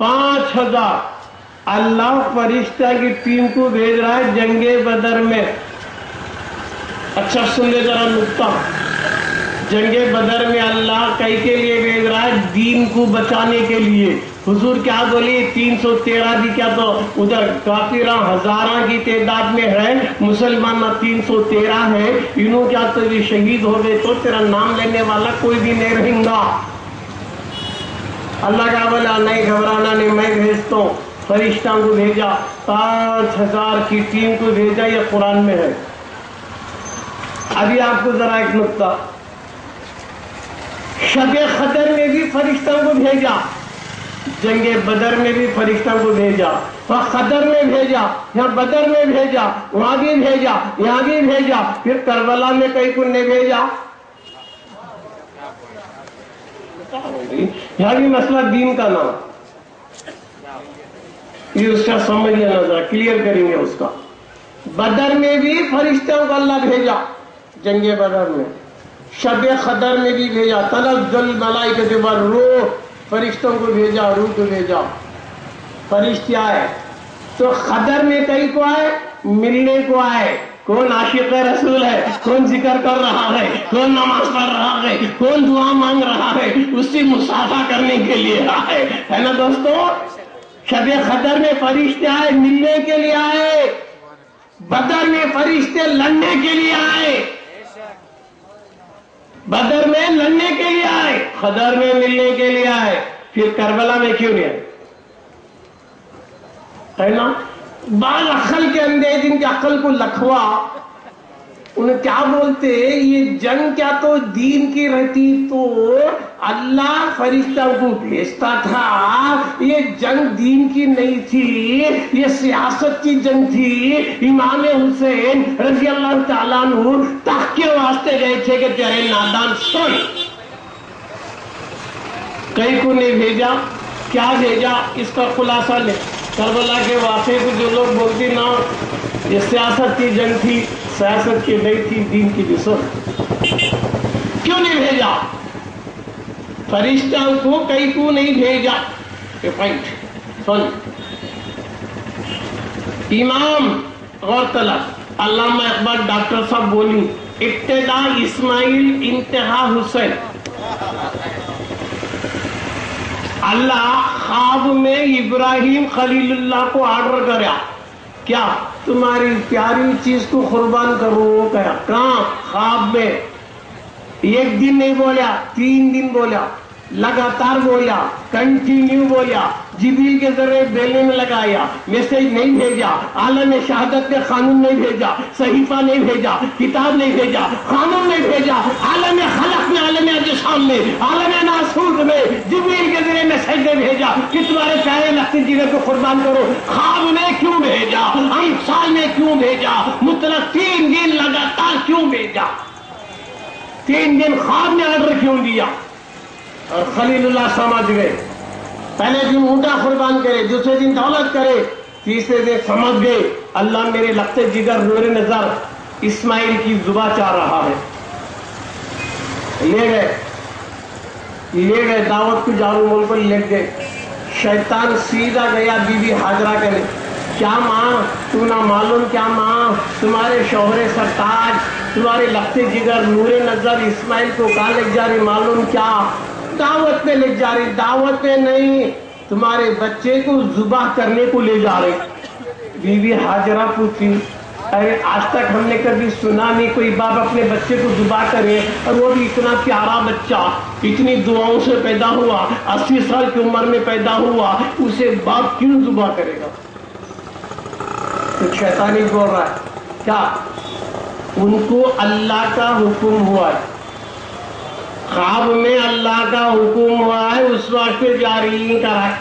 5000 اللہ فرشتہ کی ٹیم کو بھیج رہا ہے جنگ بدر میں. اچھا سن لے ذرا نقطہ. جنگ بدر میں اللہ کئی کے لیے بھیج رہا ہے؟ دین کو بچانے کے لیے. حضور کیا بولے؟ 313 بھی کیا تو ادھر کافراں ہزاراں کی تعداد میں ہے، مسلمان 313 ہے. انہوں کیا تو بھی شہید ہو گئے تو تیرا نام لینے والا کوئی بھی نہیں رہیں گا. اللہ کا بولا نہیں گھبرانا نہیں، میں بھیجتا ہوں. فرشتوں کو بھیجا، 5000 کی ٹیم کو بھیجا. یہ قرآن میں ہے. ابھی آپ کو ذرا ایک نقطہ، شب قدر میں بھی فرشتوں کو بھیجا، جنگ بدر میں بھی فرشتوں کو بھیجا، قدر میں بھیجا، یہاں بدر میں بھیجا، وہاں بھی بھیجا، یہاں بھی بھیجا. پھر کربلا میں کئی کو نہیں بھیجا. یہاں بھی مسئلہ دین کا نام، یہ اس کا سمجھ لینا ذرا، کلیئر کریں گے اس کا. بدر میں بھی فرشتوں کو اللہ بھیجا، جنگ بدر میں. شب قدر میں بھی بھیجا، تنزل الملائکۃ والروح، فرشتوں کو بھیجا، روح کو بھیجا. فرشتے آئے تو قدر میں کئی کو آئے؟ ملنے کو آئے. کون عاشق رسول ہے، کون ذکر کر رہا ہے، کون نماز پڑھ رہا ہے، کون دعا مانگ رہا ہے، اس سے مصافحہ کرنے کے لیے آئے. ہے نا دوستو؟ شب قدر میں فرشتے آئے، ملنے کے لیے آئے. بدر میں فرشتے لڑنے کے لیے آئے. بدر میں لڑنے کے لیے آئے، قدر میں ملنے کے لیے آئے. پھر کربلا میں کیوں نہیں آئے؟ ہے نا؟ بعض عقل کے اندر جن کی عقل کو لکھوا، انہیں کیا بولتے؟ یہ جنگ کیا تو دین کی رہتی تو اللہ فرشتوں کو بھیجتا تھا. یہ جنگ دین کی نہیں تھی، یہ سیاست کی جنگ تھی. امام حسین رضی اللہ تعالیٰ عنہ تخت کے واسطے گئے تھے کہ تیرے نادان سن. کئی کو نہیں بھیجا. کیا بھیجا؟ اس کا خلاصہ لے. کربلا کے واقعے کو جو لوگ بولتے نا یہ سیاست کی جنگ تھی، سیاست کی نہیں تھی، دین کی بھی. سن کیوں نہیں بھیجا؟ فرشتوں کو کئی کو نہیں بھیجا. یہ پوائنٹ سن. امام غور طلب علامہ اقبال ڈاکٹر صاحب بولی، ابتدا اسماعیل انتہا حسین. اللہ خواب میں ابراہیم خلیل اللہ کو آرڈر کرا، کیا تمہاری پیاری چیز کو قربان کرو. کہا کہاں؟ خواب میں. ایک دن نہیں بولا، 3 دن بولا، لگاتار بولا، کنٹینیو بولا. جبریل کے ذریعے بیلنے میں لگایا، میسج نہیں بھیجا، عالم شہادت میں قانون نہیں بھیجا، صحیفہ نہیں بھیجا، کتاب نہیں بھیجا، قانون نہیں بھیجا. عالم خلق میں، عالم اجسام میں، عالم ناسوت میں جبریل کے ذریعے میسج نہیں بھیجا کہ تمہارے پیارے لختی جگر کو قربان کرو. خواب میں کیوں بھیجا؟ امثال میں کیوں بھیجا؟ مطلق 3 دن لگاتار کیوں بھیجا؟ 3 دن خواب میں آرڈر کیوں دیا؟ اور خلیل اللہ سمجھ گئے. پہلے دن اونٹا قربان کرے، دوسرے دن دولت کرے، تیسرے دن سمجھ گئے اللہ میرے لختے جگر نور نظر اسماعیل کی زباں چاہ رہا ہے. لے گئے دعوت کو، جارو ملک کو لے گئے. شیطان سیدھا گیا بی بی حاجرہ کے لئے. کیا ماں تو نہ معلوم؟ کیا ماں تمہارے شوہر سرتاج، تمہارے لختے جگر نور نظر اسماعیل کو کہاں لے جا رہی؟ معلوم کیا؟ دعوت پہ لے جا رہی. دعوت پہ نہیں، تمہارے بچے کو ذبح کرنے کو لے جا رہے. بی بی حاجرہ پوچھی، ارے آج تک ہم نے کبھی سنا نہیں کوئی باپ اپنے بچے کو ذبح کرے، اور وہ بھی اتنا پیارا بچہ، اتنی دعاؤں سے پیدا ہوا، 80 سال کی عمر میں پیدا ہوا، اسے باپ کیوں ذبح کرے گا؟ تو شیطانی بول رہا ہے کیا؟ ان کو اللہ کا حکم ہوا ہے، خواب میں اللہ کا حکم ہوا ہے، اس وقت پہ جاری نہیں کرا ہے.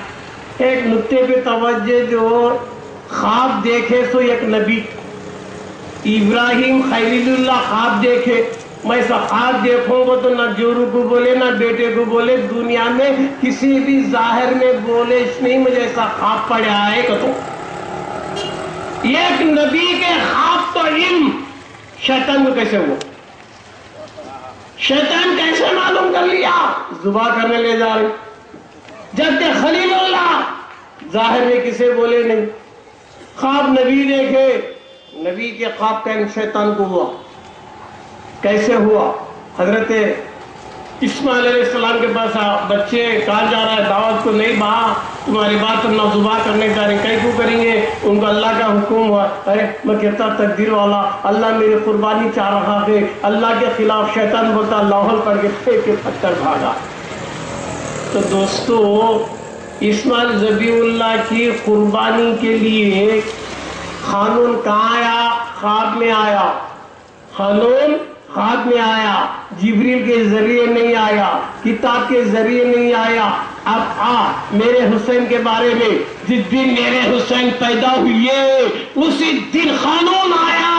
ایک نقطے پہ توجہ جو، خواب دیکھے سو ایک نبی ابراہیم خلیل اللہ خواب دیکھے. میں ایسا خواب دیکھوں گا تو نہ جورو کو بولے نہ بیٹے کو بولے، دنیا میں کسی بھی ظاہر میں بولے نہیں مجھے ایسا خواب پڑا ہے. کہ ایک نبی کے خواب تو علم شیطان کو کیسے ہوا؟ شیطان کیسے معلوم کر لیا؟ ذبح کرنے لے جا رہے. جب کہ خلیل اللہ ظاہر میں کسے بولے نہیں. خواب نبی دیکھے, نبی کے خواب کا شیطان کو ہوا. کیسے ہوا؟ حضرت اسماعیل علیہ السلام کے پاس بچے کہا جا رہا ہے دعوت کو نہیں بہا, تمہاری بات نہ زبا کرنے جا رہے, کئی کو کریں گے؟ ان کو اللہ کا حکم ہوا. ارے میں کہتا تقدیر والا, اللہ میری قربانی چاہ رہا ہے. اللہ کے خلاف شیطان بولتا, لاہور پڑھ کے پھینک کے پتھر بھاگا. تو دوستو اسماعیل ذبیح اللہ کی قربانی کے لیے قانون کہاں آیا؟ خواب میں آیا. قانون خواب میں آیا, جبریل کے ذریعے نہیں آیا, کتاب کے ذریعے نہیں آیا. اب میرے حسین کے بارے میں جس دن میرے حسین پیدا ہوئے اسی دن قانون آیا.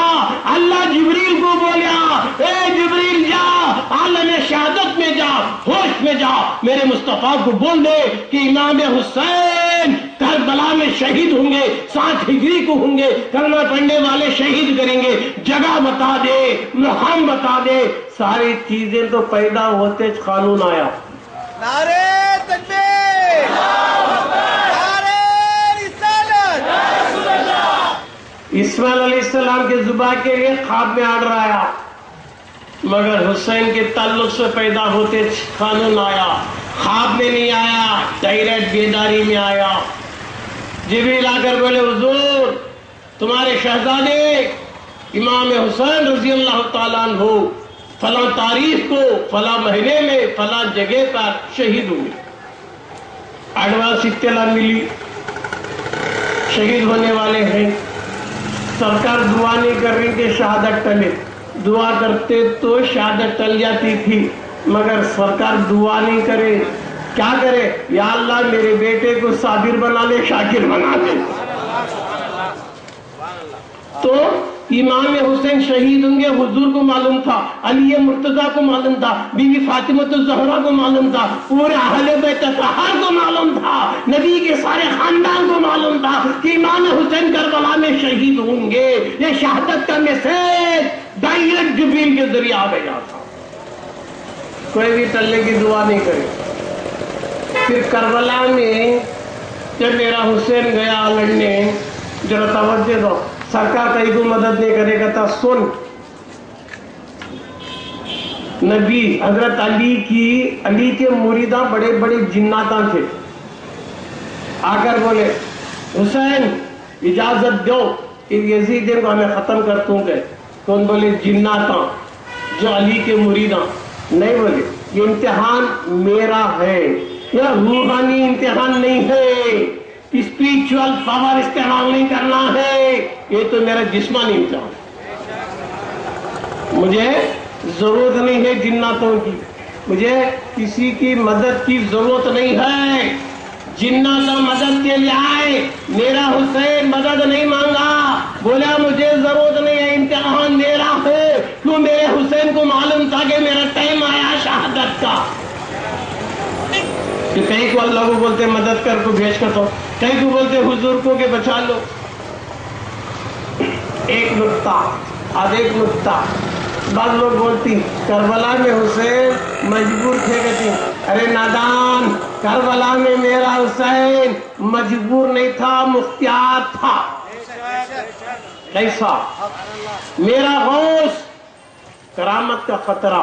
اللہ جبریل کو بولا, اے جبریل جا عالم شہادت میں جا, ہوش میں جا, میرے مصطفیٰ کو بول دے کہ امام حسین کربلا میں شہید ہوں گے, 7 ہجری کو ہوں گے, کلمہ پڑھنے والے شہید کریں گے. جگہ بتا دے, مقام بتا دے. ساری چیزیں تو پیدا ہوتے قانون آیا. نعرے تکبیر, نعرے رسالت. اسماعیل علیہ السلام کے ذبح کے لیے خواب میں آرڈر آیا, مگر حسین کے تعلق سے پیدا ہوتے قانون آیا. خواب میں نہیں آیا, ڈائریکٹ بیداری میں آیا. جبریل آ کر بولے, حضور تمہارے شہزادے امام حسین رضی اللہ تعالیٰ عنہ فلاں تاریخ کو فلاں مہینے میں فلاں جگہ پر شہید ہوئے. ایڈوانس اطلاع ملی, شہید ہونے والے ہیں. سرکار دعا نہیں کر رہی کہ شہادت ٹلے, دعا کرتے تو شہادت ٹل جاتی تھی, مگر سرکار دعا نہیں کرے. کیا کرے؟ یا اللہ میرے بیٹے کو صابر بنا لے, شاکر بنا دے. تو امام حسین شہید ہوں گے حضور کو معلوم تھا, علی مرتضیٰ کو معلوم تھا, بی بی فاطمہ الزہرا کو معلوم تھا, پورے اہل بیت اطہار کو معلوم تھا, نبی کے سارے خاندان کو معلوم تھا کہ امام حسین کربلا میں شہید ہوں گے. یہ شہادت کا میسج ڈائریکٹ جبریل کے ذریعے آ گیا تھا. کوئی بھی ٹلنے کی دعا نہیں کرے. پھر کربلا میں جب میرا حسین گیا لڑنے, ذرا توجہ دو, سرکار کہیں کو مدد نہیں کرے گا تھا. سن, نبی حضرت علی کے مریداں بڑے بڑے جناتاں تھے. آ کر بولے, حسین اجازت دو یزیدین کو ہمیں ختم کر دوں گے. کون بولے؟ جناتاں, جو علی کے مریداں. نہیں بولے, یہ امتحان میرا ہے, یہ روحانی امتحان نہیں ہے, اسپریچول پاور استعمال نہیں کرنا ہے, یہ تو میرا جسمانی امتحان. مجھے ضرورت نہیں ہے جناتوں کی, مجھے کسی کی مدد کی ضرورت نہیں ہے. جنات مدد کے لیے آئے, میرا حسین مدد نہیں مانگا, بولا مجھے ضرورت نہیں ہے, امتحان میرا ہے. کیوں؟ میرے حسین کو معلوم تھا کہ میرا ٹائم آیا شہادت کا. کہ کہیں کو اللہ کو بولتے مدد کر کو بھیج کر دو, کہیں کو بولتے حضور کو کہ بچا لو. ایک نقطہ, اب ایک نقطہ. بعض لوگ بولتی کربلا میں حسین مجبور تھے, کہتی ارے نادان, کربلا میں میرا حسین مجبور نہیں تھا, مختار تھا. کیسا؟ میرا غوث کرامت کا خطرہ,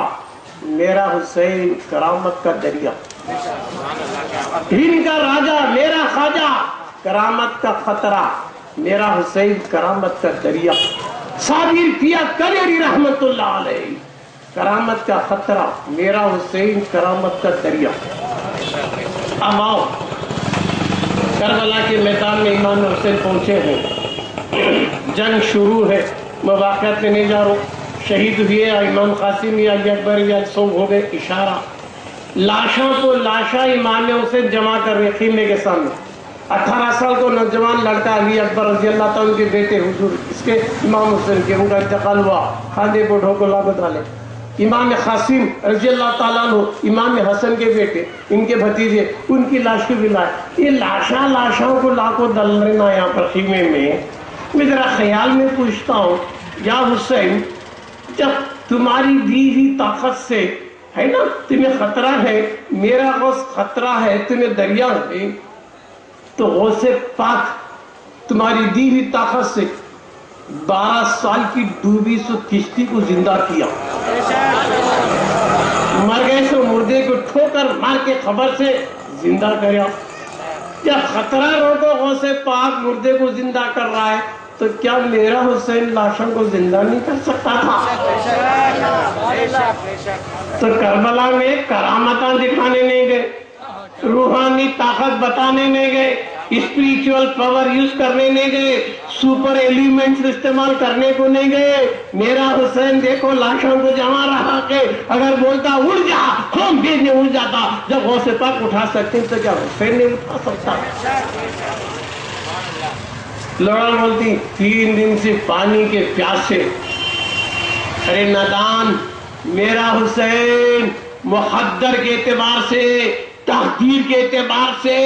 میرا حسین کرامت کا دریا. ہند کا راجا میرا خواجہ, کرامت کا خطرہ, میرا حسین کرامت کا دریا. صابر کیا کریری رحمت اللہ علیہ, کرامت کا خطرہ, میرا حسین کرامت کا دریا. اب آؤ, کربلا کے میدان میں امام حسین پہنچے ہیں, جنگ شروع ہے. میں واقعات میں نہیں جا رہا ہوں, شہید ہوئے امام قاسم یا علی اکبر یا سب ہو گئے. اشارہ لاشوں کو لاشا امام حسین جمع کر رہے خیمے کے سامنے. 18 سال کو نوجوان لڑکا علی اکبر رضی اللہ تعالیٰ کے بیٹے حضور اس کے امام حسین کے, ان کا انتقال ہوا, خاندے کو ڈھوکو لاگت والے. امام قاسم رضی اللہ تعالیٰ عنہ امام حسن کے بیٹے, ان کے بھتیجے, ان کی لاش کو بھی لائے. یہ لاشوں کو لاکھوں دل رہنا یہاں پر خیمے میں. میں ذرا خیال میں پوچھتا ہوں, یا حسین جب تمہاری دی ہوئی طاقت سے ہے نا تمہیں خطرہ ہے, میرا غوث خطرہ ہے, تمہیں دریا ہے, تو غوث پاک تمہاری دی ہوئی طاقت سے 12 سال کی ڈوبی سو کشتی کو زندہ کیا، مر گئے سو مردے کو ٹھوکر مار کے خبر سے زندہ کریا۔ جب خطرہ روکو غوث پاک مردے کو زندہ کر رہا ہے تو کیا میرا حسین لاشوں کو زندہ نہیں کر سکتا تھا؟ تو کربلا میں کرامتاں دکھانے نہیں گئے، روحانی طاقت بتانے نہیں گئے، اسپریچول پاور یوز کرنے نہیں گئے، سپر ایلیمنٹس استعمال کرنے کو نہیں گئے۔ میرا حسین دیکھو لاشوں کو جمع رہا کہ اگر بولتا اڑ جا ہم بھی نہیں اڑ جاتا، جب غوث پاک اٹھا سکتے تو کیا حسین نہیں اٹھا سکتا؟ لڑا بولتی 3 دن سے پانی کے پیاس سے، ارے نادان، میرا حسین محدر کے اعتبار سے، تحقیر کے اعتبار سے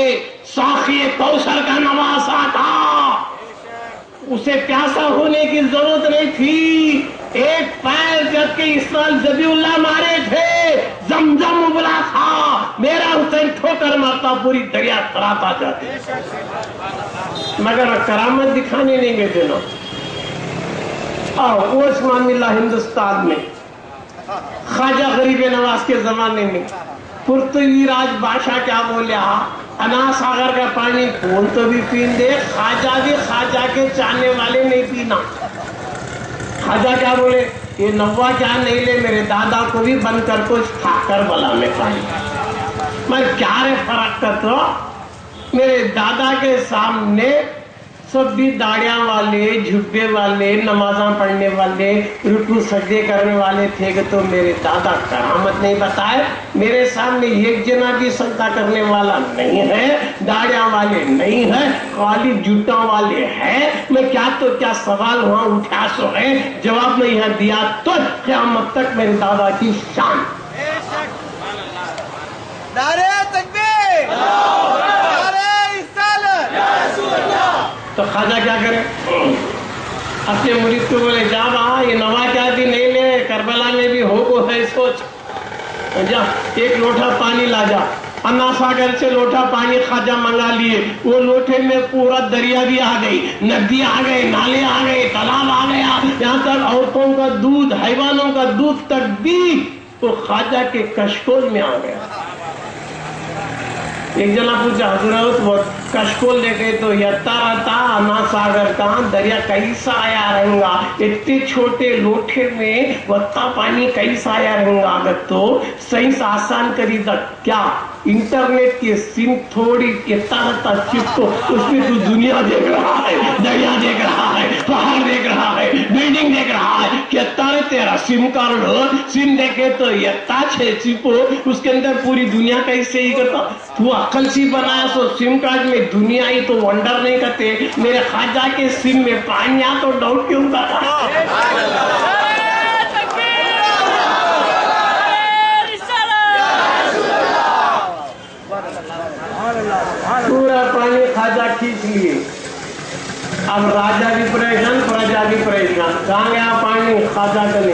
ساقی کوثر کا نواسا تھا، اسے پیاسا ہونے کی ضرورت نہیں تھی۔ ایک پیر جب کہ اسماعیل ذبیح اللہ مارے تھے زمزم ابلا تھا، میرا حسین ٹھوکر مارتا پوری دریا کراتا جاتے، مگر کرامت دکھانے نہیں گئے تھے نا۔ وہ عثمان اللہ ہندوستان میں خواجہ غریب نواز کے زمانے میں پرتگی راج بادشاہ کیا بولیا، انا ساگر کا پانی کون تو بھی پین دے، خواجہ بھی خواجہ کے چاہنے والے نہیں پینا۔ خواجہ کیا بولے، یہ نوا کیا نہیں لے، میرے دادا کو بھی بند کر کو کربلا میں پانی۔ میں کیا رے فرق کرتا، میرے دادا کے سامنے سب بھی داڑیاں والے، جھبے والے، نمازاں پڑھنے والے، رکوع سجدے کرنے والے تھے کہ تو میرے دادا کرامت نہیں بتائے، میرے سامنے ایک جنا بھی سجدہ کرنے والا نہیں ہے، داڑیاں والے نہیں ہے، خالی جوتاں والے ہیں۔ میں کیا تو کیا سوال وہاں اٹھا سو ہے، جواب میں یہاں دیا تو قیامت تک میرے دادا کی شان۔ نعرہ تکبیر، نعرہ رسالت۔ تو خواجہ کیا کرے، اپنے مرید کو بولے جا بہا یہ نوا کیا بھی نہیں لے، کربلا میں بھی ہو کو ہے سوچ، جا ایک لوٹا پانی لا جا۔ انا ساگر سے لوٹا پانی خواجہ منگا لیے، وہ لوٹے میں پورا دریا بھی آ گئی، ندی آ گئے، نالے آ گئے، تالاب آ گیا، یہاں تک عورتوں کا دودھ، حیوانوں کا دودھ تک بھی وہ خواجہ کے کشکول میں آ گیا۔ ایک جنا پوچھا حضرت وہ کشکول دیکھے تو یتا رہتا انا ساگر کا دریا کیسا آیا رہیں گا، اتنے چھوٹے لوٹے میں وتا پانی کیسا آیا رہیں گا؟ اگر تو سائنس آسان کری دا کیا انٹرنیٹ کی سم تھوڑی اتنا چپ تو اس میں تو دنیا دیکھ رہا ہے، دریا دیکھ رہا ہے، پہاڑ دیکھ رہا ہے، بلڈنگ دیکھ رہا ہے کہ تیرا سم کارڈ سم دیکھے تو یہ چپو اس کے اندر پوری دنیا کیسے ہی کرتا، تو عقل سی بنایا سو سم کارڈ میں دنیا ہی تو ونڈر نہیں کرتے، میرے خواجہ کے سم میں پانی آ تو ڈاؤٹ کیوں کرتا؟ پورا پانی خواجہ کھینچ لیے، اب راجہ بھی پریشان، پرجا بھی پریشان، کہاں گیا پانی؟ خواجہ کنے،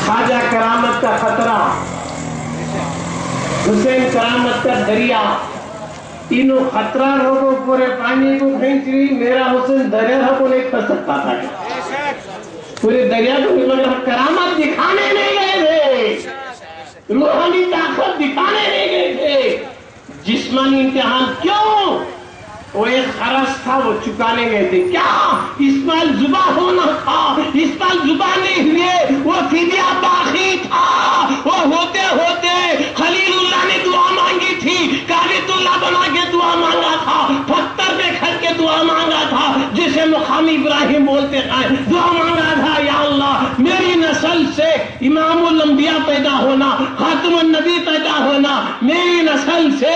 خواجہ کرامت کا خطرہ، حسین کرامت کا دریا، تینوں خطرہ لوگوں پورے پانی کو کھینچ لی، میرا حسین دریا کو نہیں کر سکتا تھا، پورے دریا کو مگر کرامت دکھانے نہیں گئے تھے، روحانی طاقت دکھانے نہیں گئے تھے، جسمانی امتحان کیوں؟ وہ ایک خرس تھا وہ چکانے گئے تھے، کیا اسماعیل زبا ہونا تھا، اسماعیل زبا نہیں ہوئے، وہ فدیہ باقی تھا، وہ ہوتے ہوتے خلیل اللہ نے دعا مانگی تھی، کابت اللہ بنا کے دعا مانگا تھا، پتھر پہ کھڑ کے دعا مانگا تھا، جسے مقام ابراہیم بولتے ہیں، دعا مانگا تھا یا اللہ میری نسل سے امام الانبیاء پیدا ہونا، خاتم النبی پیدا ہونا، میری نسل سے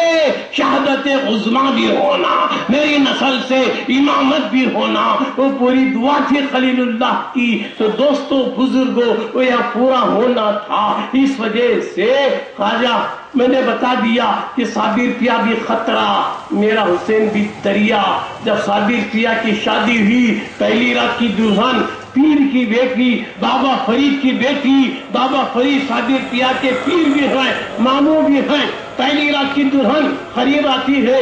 شہادت عظمیٰ بھی ہونا، میری نسل سے امامت بھی ہونا، وہ پوری دعا تھی خلیل اللہ کی، تو دوستوں بزرگوں وہ یہ پورا ہونا تھا۔ اس وجہ سے خواجہ میں نے بتا دیا کہ صابر پیا بھی خطرہ، میرا حسین بھی دریا۔ جب صابر پیا کی شادی ہوئی، پہلی رات کی دلہن پیر کی بیٹی، بابا فرید کی بیٹی، بابا فرید صابر پیا کے پیر بھی ہیں، ماموں بھی ہیں، پہلی رات کی دلہن قریب آتی ہے،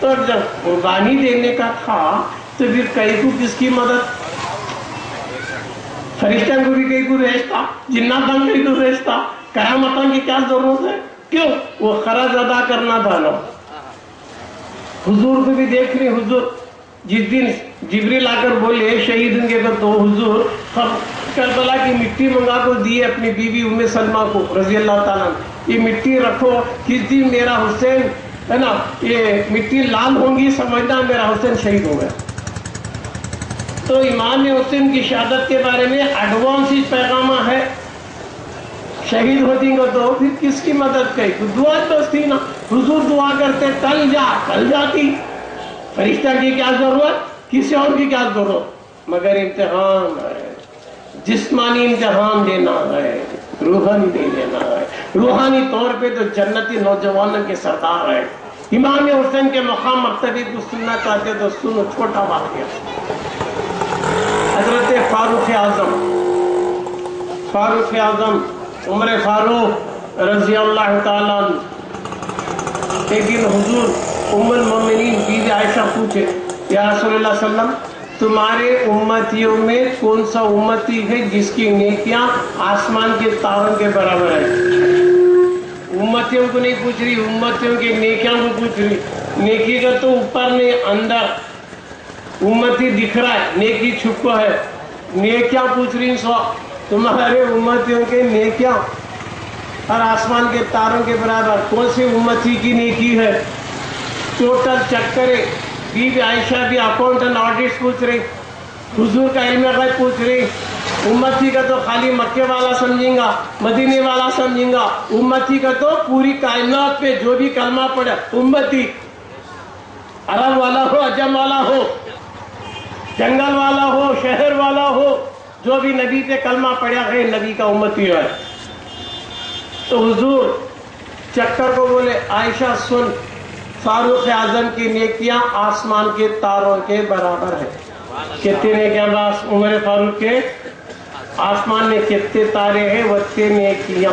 تو جب قربانی دینے کا تھا تو پھر کئی کو کس کی مدد؟ فرشتوں کو بھی کئی کو ریشتا، جناتوں کو کئی کو ریشتا، کرامتوں کی کیا ضرورت ہے؟ کیوں؟ وہ خرج ادا کرنا تھا نا۔ حضور کو بھی دیکھ رہے، حضور جس دن جبریل آ کر بولے شہید ہوں گے تو حضور کربلا کی مٹی منگا کو دی اپنی بیوی ام سلمہ کو رضی اللہ تعالیٰ، یہ مٹی رکھو، کس دن میرا حسین ہے نا یہ مٹی لال ہوں گی سمجھنا میرا حسین شہید ہو گیا۔ تو امام حسین کی شہادت کے بارے میں ایڈوانس پیغامہ ہے، شہید ہوتی گا تو پھر کس کی مدد کی؟ تو دعا تو تھی نا، حضور دعا کرتے کل جاتی، فرشتہ کی کیا ضرورت، کسی اور کی کیا ضرورت؟ مگر امتحان ہے، جسمانی امتحان دینا ہے، روحانی نہیں دینا ہے۔ روحانی طور پہ تو جنتی نوجوانوں کے سردار ہے۔ امام حسین کے مقام مرتبے کو سننا چاہتے تو سنو، چھوٹا واقعہ۔ حضرت فاروق اعظم عمر فاروق رضی اللہ تعالیٰ عنہ، ایک دن حضور ام المومنین بیوی عائشہ پوچھے یا رسول اللہ صلی اللہ علیہ وسلم تمہارے امتیوں میں کون سا امتی ہے جس کی نیکیاں آسمان کے تاروں کے برابر ہے؟ امتیوں کو نہیں پوچھ رہی، امتیوں کے نیکیاں کو پوچھ رہی۔ نیکی کا تو اوپر نہیں اندر امتی دکھ رہا ہے، نیکی چھپا ہے، نیکیاں پوچھ رہی سو تمہارے امتیوں کے نیکیاں اور آسمان کے تاروں کے برابر کون سی امتی کی نیکی ہے؟ ٹوٹل چکرے بی بی عائشہ بھی اکاؤنٹ اینڈ آڈٹ پوچھ رہی، حضور کا علم غیب پوچھ رہی۔ امتی کا تو خالی مکے والا سمجھیں گا، مدینے والا سمجھیں گا، امتی کا تو پوری کائنات پہ جو بھی کلمہ پڑھے امتی، عرب والا ہو، عجم والا ہو، جنگل والا ہو، شہر والا ہو، جو بھی نبی پہ کلمہ پڑھا ہے نبی کا امتی ہے۔ تو حضور چکر کو بولے عائشہ سن، فاروق اعظم کی نیکیاں آسمان کے تاروں کے برابر ہے۔ کتنے نیکیاں باس عمر فاروق کے؟ آسمان میں کتنے تارے ہیں وتنے نیکیاں،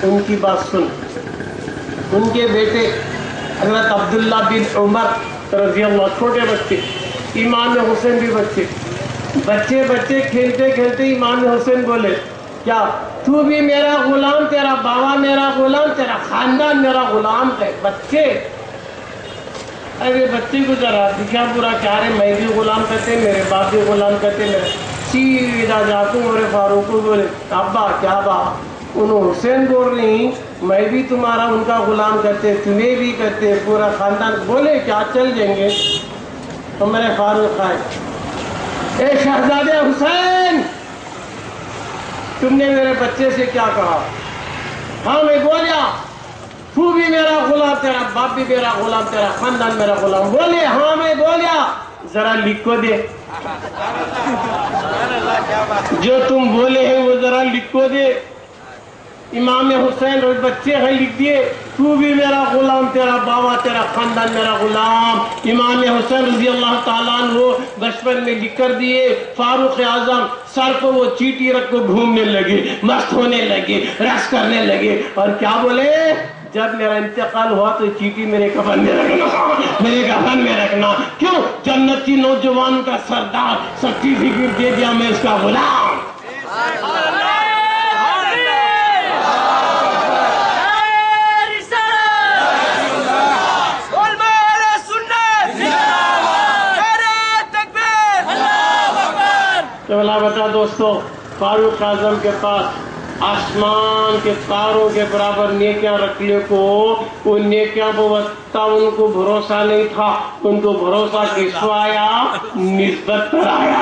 ان کی بات سن۔ ان کے بیٹے حضرت عبداللہ بن عمر رضی اللہ، چھوٹے بچے، امام حسین بھی بچے کھیلتے کھیلتے امام حسین بولے کیا تو بھی میرا غلام، تیرا بابا میرا غلام، تیرا خاندان میرا غلام ہے؟ بچے، ارے بچے کو ذرا دکھا برا کیا رہے، میں بھی غلام کہتے، میرے باپ بھی غلام کہتے، میرے سیدھا جاتا ہوں میرے فاروق کو بولے ابا کیا باپ؟ انہوں حسین بول رہی میں بھی تمہارا ان کا غلام کہتے، تمہیں بھی کہتے، پورا خاندان۔ بولے کیا چل جائیں گے؟ تو میرے فاروق آئے، اے شہزادے حسین تم نے میرے بچے سے کیا کہا؟ ہاں میں بولیا تو بھی میرا غلام، تیرا باپ بھی میرا غلام، تیرا خاندان میرا غلام۔ بولے ہاں میں بولیا، ذرا لکھ کو دے، جو تم بولے ہیں وہ ذرا لکھ کو دے۔ امام حسین اور بچے ہیں لکھ دیے، تو بھی میرا غلام، تیرا بابا تیرا خاندان میرا غلام۔ امام حسین رضی اللہ تعالیٰ عنہ بچپن میں لکھ کر دیے۔ فاروق اعظم سر کو وہ چیٹی رکھ کو گھومنے لگے، مست ہونے لگے، رقص کرنے لگے، اور کیا بولے جب میرا انتقال ہوا تو چیٹی میرے کفن میں رکھنا، میرے کفن میں رکھنا۔ کیوں؟ جنتی نوجوان کا سردار سرٹیفکیٹ دے دیا میں اس کا غلام۔ تو بتا دوستو، فاروق اعظم کے پاس آسمان کے تاروں کے برابر نیکیاں رکھنے کو، ان نیکیاں کو ان کو بھروسہ نہیں تھا، ان کو بھروسہ کس کو آیا؟ نسبت پر آیا۔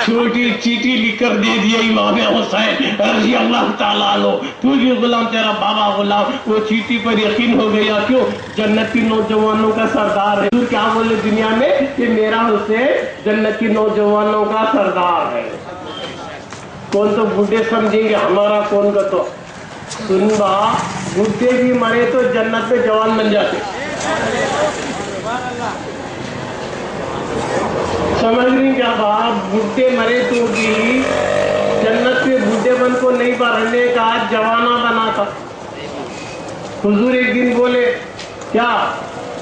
چھوٹی چیٹی لکھ کر دے دیا امام حسین رضی اللہ تعالیٰ عنہ، تو بھی غلام تیرا بابا غلام۔ وہ چیٹی پر یقین ہو گیا، کیوں؟ جنتی نوجوانوں کا سردار ہے۔ کیا بولے دنیا میں کہ میرا حسین جنتی نوجوانوں کا سردار ہے۔ کون تو بڈھے سمجھیں گے ہمارا کون کا تو سن با، بڈھے بھی مرے تو جنت میں جوان بن جاتے، سمجھ نہیں کیا بات؟ بڈھے مرے تو بھی جنت میں بڈھے بن کو نہیں رہنے کا جوانا بنا تھا۔ حضور ایک دن بولے کیا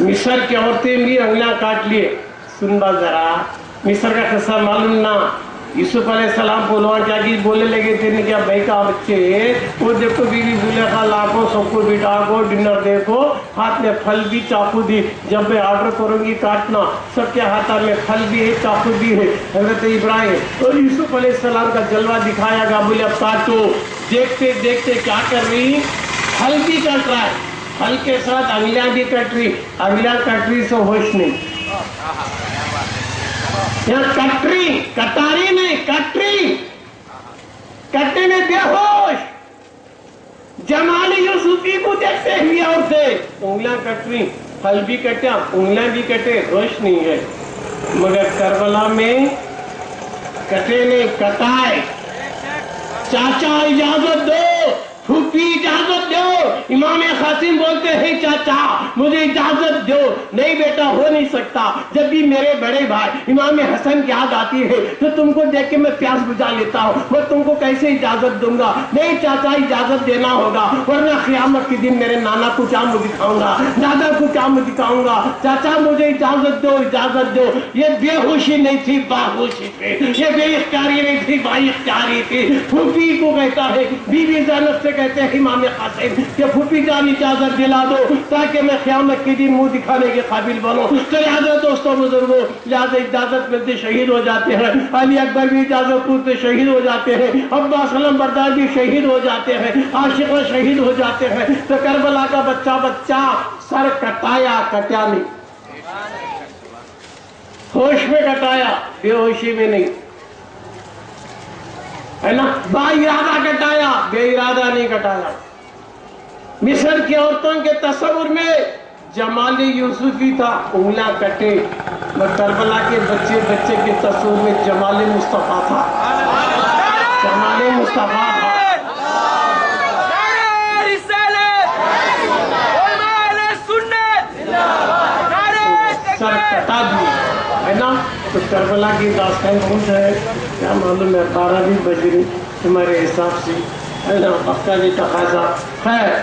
مصر کی عورتیں بھی انگلیاں کاٹ لیے. سن با ذرا مصر کا قصہ معلوم نہ. یوسف علیہ السلام بولوا کیا کہ بولنے لگے تھے کیا بھائی کا بچے وہ دیکھو بیوی زلیخا لاکھوں سب کو بٹھا کو ڈنر دیکھو ہاتھ میں پھل بھی چاقو دی جب میں آرڈر کروں گی کاٹنا سب کے ہاتھ میں پھل بھی ہے چاقو بھی ہے. حضرت ابراہیم اور یوسف علیہ السلام کا جلوہ دکھایا گا بولے اب کاٹو. دیکھتے دیکھتے کیا کر رہی پھل بھی کٹ رہا ہے پھل کے ساتھ انگلیاں بھی کٹ رہی انگلیاں کٹ رہی سو ہوش نہیں. یہاں کٹری کٹاری نہیں کٹری کٹنے میں بے ہوش. جمال یوسفی کو دیکھتے ہوئے عورتیں انگلیاں کٹ رہی پھل بھی کٹا انگلیاں بھی کٹے ہوش نہیں ہے. مگر کربلا میں کٹے نہیں کٹائے. چاچا اجازت دو پھوپھی اجازت دو. امام قاسم بولتے ہیں چاچا مجھے اجازت دو. نہیں بیٹا ہو نہیں سکتا. جب بھی میرے بڑے بھائی امام حسن کی یاد آتی ہے تو تم کو دیکھ کے میں پیاس بجھا لیتا ہوں. میں تم کو کیسے اجازت دوں گا. نہیں چاچا اجازت دینا ہوگا ورنہ قیامت کے دن میرے نانا کو چاند دکھاؤں گا دادا کو چاند دکھاؤں گا. چاچا مجھے اجازت دو اجازت دو. یہ بے ہوشی نہیں تھی باہوشی تھی. یہ بے اختیاری نہیں تھی با اختیاری تھی. پھوپھی کو کہتا ہے بی بی زینب سے کہتے ہیں امام قاسم کہ پھوپھی جان اجازت دلا دو تاکہ میں قیامت کے دن منہ دکھانے کے قابل بنوں. تو لہٰذا دوستوں بزرگوں لہٰذا اجازت ملتے شہید ہو جاتے ہیں. علی اکبر بھی اجازت پوچھتے شہید ہو جاتے ہیں. عباس علم بردار بھی شہید ہو جاتے ہیں. عاشق شہید ہو جاتے ہیں. تو کربلا کا بچہ سر کٹایا کٹیا نہیں ہوش میں کٹایا بے ہوشی میں نہیں ہے نا. با ارادہ کٹایا بے ارادہ نہیں کٹایا. مصر کی عورتوں کے تصور میں جمال یوسفی تھا انگلیاں کٹے. کربلا کے بچے کے تصور میں جمال مصطفیٰ تھا. جمال مصطفیٰ تھا. سر کٹا دیے ہے نا. تو کربلا کی داستان بہت ہے کیا معلوم ہے 12 بھی بج رہی تمہارے حساب سے ہے نا. وقت کا بھی تقاضا ہے.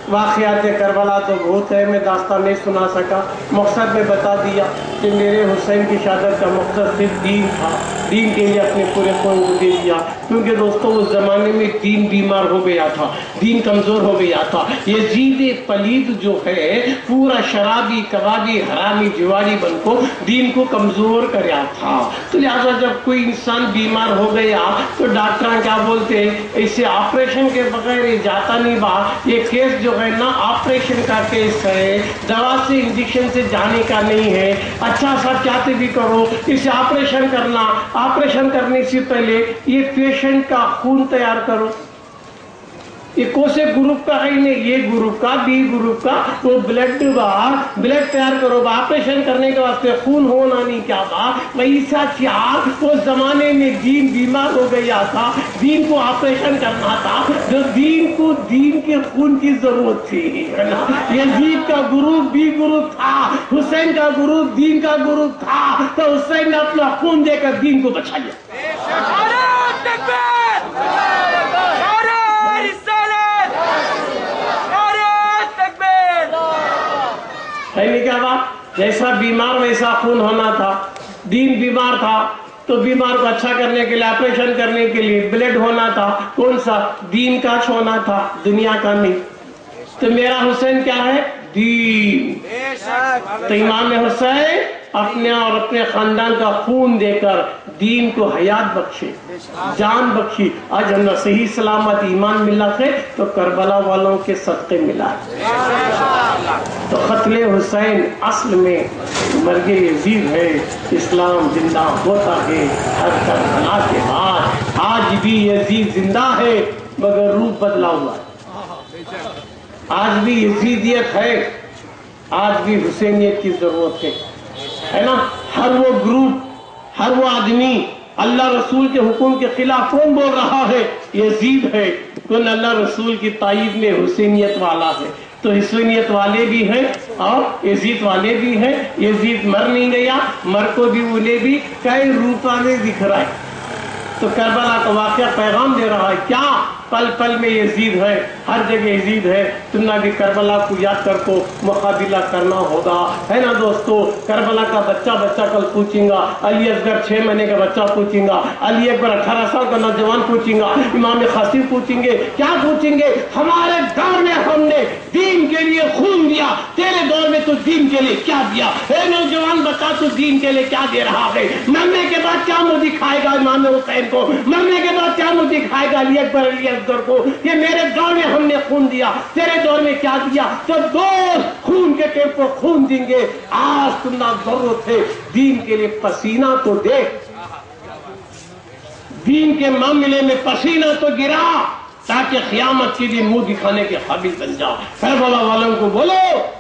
واقعات کربلا تو بہت ہے میں داستان نہیں سنا سکا. مقصد میں بتا دیا کہ میرے حسین کی شہادت کا مقصد صرف دین تھا. دین کے لیے اپنے پورے قوم کو دے دیا کیونکہ دوستوں اس زمانے میں دین بیمار ہو گیا تھا. دین کمزور ہو گیا تھا. یزید پلید جو ہے پورا شرابی کبابی حرامی جواری بن کو دین کو کمزور کریا تھا. تو لہٰذا جب کوئی انسان بیمار ہو گیا تو ڈاکٹر کیا بولتے ہیں اسے آپریشن کے بغیر یہ جاتا نہیں با. یہ کیس جو ہے نا آپریشن کا کیس ہے. دوا سے انجیکشن سے جانے کا نہیں ہے. اچھا سا چاہتے بھی کرو اسے آپریشن کرنا. آپریشن کرنے سے پہلے یہ پیشنٹ کا خون تیار کرو. یہ کون سے گروپ کا ہے نہیں یہ گروپ کا بی گروپ کا وہ بلڈ تیار کرو. آپریشن کرنے کے واسطے خون ہونا نہیں کیا تھا ویسا چار وہ زمانے میں دین بیمار ہو گیا تھا. دین کو آپریشن کرنا تھا جو دین کو دین کے خون کی ضرورت تھی ہے نا. یزید کا گروپ بی گروپ تھا. حسین کا گروپ دین کا گروپ تھا. تو حسین نے اپنا خون دے کر دین کو بچا لیا. کیا بات جیسا بیمار ویسا خون ہونا تھا. دین بیمار تھا تو بیمار کو اچھا کرنے کے لیے آپریشن کرنے کے لیے بلڈ ہونا تھا. کون سا دین کا ہونا تھا دنیا کا نہیں. تو میرا حسین کیا ہے دین. تو امام حسین اپنے اور اپنے خاندان کا خون دے کر دین کو حیات بخشے جان بخشی. آج ہم صحیح سلامت ایمان ملا ہے تو کربلا والوں کے صدقے ملا. تو قتل حسین اصل میں مرگ یزید ہے. اسلام زندہ ہوتا ہے ہر کربلا کے بعد. آج بھی یزید زندہ ہے مگر روپ بدلا ہوا ہے. آج بھی یزیدیت ہے. آج بھی حسینیت کی ضرورت ہے نا. ہر وہ گروپ ہر وہ آدمی اللہ رسول کے حکم کے خلاف کون بول رہا ہے یزید ہے. کون اللہ رسول کی تائید میں حسینیت والا ہے. تو حسینیت والے بھی ہیں اور یزید والے بھی ہیں. یزید مر نہیں گیا مر کو بھی انہیں بھی کئی روپا میں دکھ رہا ہے. تو کربلا کا واقعہ پیغام دے رہا ہے کیا پل پل میں یزید ہے، ہر جگہ یزید ہے، تم نے بھی کربلا کو یاد کر کو مقابلہ کرنا ہوگا، ہے نا دوستو۔ کربلا کا بچہ کل پوچھیں گا، علی اصغر 6 مہینے کا بچہ پوچھیں گا، علی اکبر 18 سال کا نوجوان پوچھیں گا، امام قاسم پوچھیں گے، کیا پوچھیں گے؟ ہمارے دور میں ہم نے دین کے لیے خون دیا، تیرے دور میں تو دین کے لیے کیا دیا؟ اے نوجوان بتا تو دین کے لیے کیا دے رہا ہے؟ مرنے کے بعد کیا منہ دکھائے گا امام حسین کو؟ مرنے کے بعد کیا منہ دکھائے گا علی اکبر علی اصغر کو کہ میرے دور میں ہم نے خون دیا، تیرے دور میں کیا دیا؟ تو دوست خون کے ٹیم پر خون دیں گے، آج تم نہ ضرورت ہے دین کے لیے پسینہ تو دے، دین کے معاملے میں پسینہ تو گرا تاکہ قیامت کے دن منہ دکھانے کے قابل بن جاؤ۔ کربلا والوں کو بولو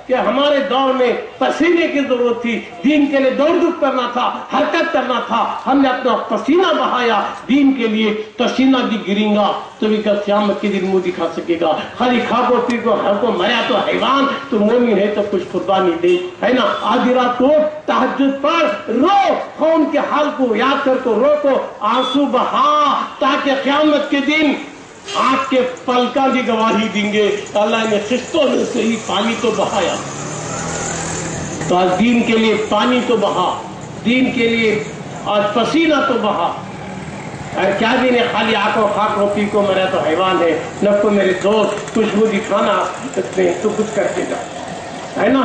کہ ہمارے دور میں پسینے کی ضرورت تھی، دین کے لیے دوڑ دھوپ کرنا تھا، حرکت کرنا تھا، ہم نے اپنا پسینہ بہایا دین کے لیے، پسینہ بھی گریں گا تو بھی قیامت کے دن منہ دکھا سکے گا۔ خالی کھاگو پی کو ہر کو مریا تو حیوان، تو مومن ہے تو کچھ قربانی دے، ہے نا۔ آدھی رات کو تہجد پر رو، قوم کے حال کو یاد کر کو رو کو آنسو بہا تاکہ قیامت کے دن آنکھ کے پلکاں بھی گواہی دیں گے اللہ نے قسطوں میں سے ہی پانی تو بہایا۔ تو آج دین کے لیے پانی تو بہا، دین کے لیے آج پسینہ تو بہا، کیا دین ہے خالی آنکھوں خاک روپی کو مرا تو حیوان ہے، نہ کو میرے دوست خوشبو دکھانا تو کچھ کرتے جا، ہے نا۔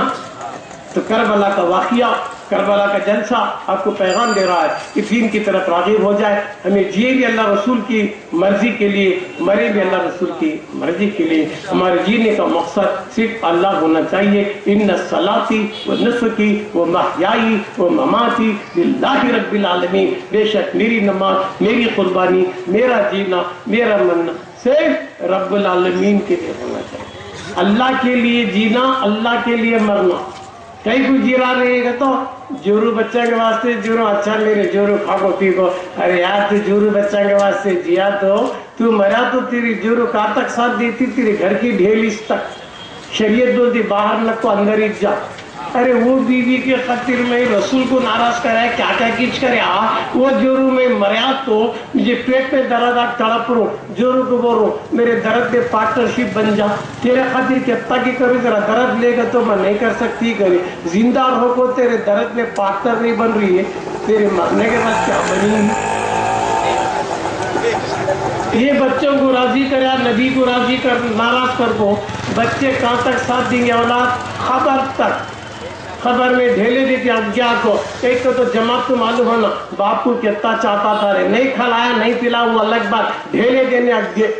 تو کربلا کا واقعہ، کربلا کا جلسہ آپ کو پیغام دے رہا ہے کہ دین کی طرف راغب ہو جائے، ہمیں جیے بھی اللہ رسول کی مرضی کے لیے، مرے بھی اللہ رسول کی مرضی کے لیے۔ ہمارے جینے کا مقصد صرف اللہ ہونا چاہیے۔ ان صلاتی و نسکی و محیائی و مماتی للہ رب العالمین، بے شک میری نماز، میری قربانی، میرا جینا، میرا مرنا صرف رب العالمین کے لیے ہونا چاہیے، اللہ کے لیے جینا، اللہ کے لیے مرنا۔ کئی کو جیرا رہے گا تو جورو بچہ کے واسطے جورو اچھا میرے جورو کھاگو پی کو، ارے یار تو جورو بچہ کے واسطے جیا تو مرا تو تیری جورو کا تک ساتھ دیتی، تیرے گھر کی ڈھیلیس تک شریعت بولتی باہر نہ کو اندر ہی جا۔ ارے وہ بیوی کے خاطر میں رسول کو ناراض کرا ہے، کیا کیا کچھ کرے، وہ جورو میں مریا تو مجھے پیٹ میں درد آ تڑپ رو، جورو کو بول رو میرے درد میں پارٹنرشپ بن جا، تیرے خاطر کتنا کی کرو، ذرا درد لے گا تو میں نہیں کر سکتی کرے، زندہ رہو کو تیرے درد میں پارٹنر نہیں بن رہی ہے، تیرے مرنے کے بعد کیا بنی؟ یہ بچوں کو راضی کرے، نبی کو راضی کر، ناراض کر کو بچے کہاں تک ساتھ دیں گے؟ اولاد خبر تک، خبر میں ڈھیلے دیتی اگیا کو، ایک تو جماعت کو معلوم ہونا باپ کو کتنا چاہتا تھا، رہے نہیں کھلایا نہیں پلا وہ الگ بات، ڈھیلے دینے اگے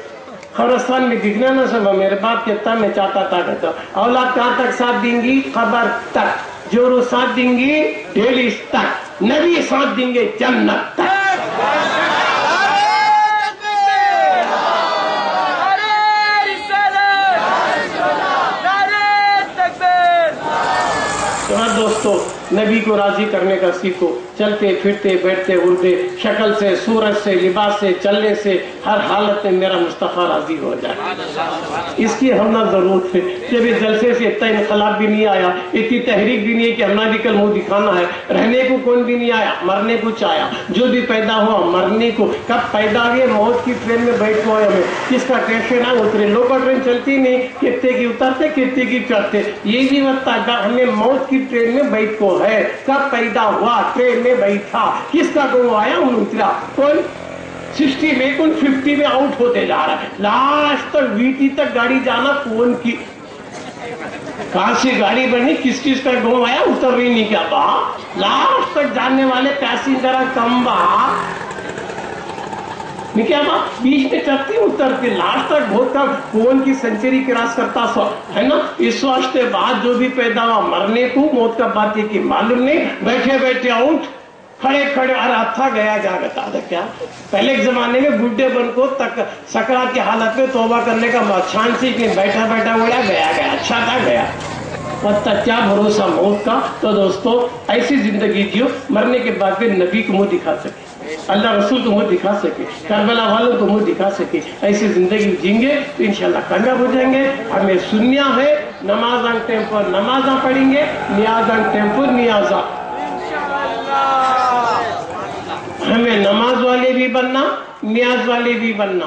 خبرستان میں دکھنا نہ سب میرے باپ کتنا میں چاہتا تھا کہتا۔ اولاد کہاں تک ساتھ دیں گی؟ خبر تک، جو رو ساتھ دیں گی ڈھیلی تک، نبی ساتھ دیں گے جنت تک۔ دوستو نبی کو راضی کرنے کا سیکھو، چلتے پھرتے بیٹھتے اڑتے شکل سے، صورت سے، لباس سے، چلنے سے، ہر حالت میں میرا مصطفیٰ راضی ہو جائے، اس کی ہمنا ضرورت ہے۔ جب اس جلسے سے اتنا انقلاب بھی نہیں آیا، اتنی تحریک بھی نہیں ہے کہ ہمنا بھی کل منہ دکھانا ہے، رہنے کو کون بھی نہیں آیا، مرنے کو چاہیا، جو بھی پیدا ہوا مرنے کو، کب پیدا ہوئے موت کی ٹرین میں بیٹھ ہوئے، ہمیں کس کا ٹیشن ہے اترے، لوکل ٹرین چلتی نہیں، کتنے کی اترتے کتنے کی چڑھتے، یہ بھی وقت ہمیں موت کی ٹرین میں بیٹھ کو ہے، کب پیدا ہوا ٹرین میں بیٹھا، کس کا گو آیا ان اترا، کون 60 میں کون 50 میں آؤٹ ہوتے جا رہا ہے، لاسٹ تک ویٹی تک گاڑی جانا کون کی، کہاں سے گاڑی بنی، کس کا گو آیا اتر رہی نہیں، کیا با لاسٹ تک جانے والے پیسنجر کم با نہیں، کیا بات بیچ میں چڑھتی اترتی لاسٹ تک بہت کم، کون کی سینچری کراس کرتا سو، ہے نا۔ اس واسطے بعد جو بھی پیدا ہوا مرنے کو، موت کا بات یہ کہ معلوم نہیں، بیٹھے بیٹھے آؤٹ، کھڑے کھڑے ارے ہتھا گیا جا بتا تھا کیا، پہلے کے زمانے میں بڈھے بن کو تک سکرات کی حالت میں توبہ کرنے کا چانس ہی نہیں، بیٹھا بیٹھا اڑا گیا اچھا تھا گیا، پتہ کیا بھروسہ موت کا۔ تو دوستو ایسی زندگی جیو مرنے کے بعد بھی نبی کو منہ دکھا سکے، اللہ رسول کو منہ دکھا سکے، کربلا والوں کو منہ دکھا سکے، ایسی زندگی جیں گے تو انشاءاللہ کامیاب ہو جائیں گے۔ ہمیں سنیا ہے، نمازاں ٹائم پر نمازاں پڑھیں گے، نیازاں ٹائم پر نیازاں، ہمیں نماز والے بھی بننا، نیاز والے بھی بننا،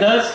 10,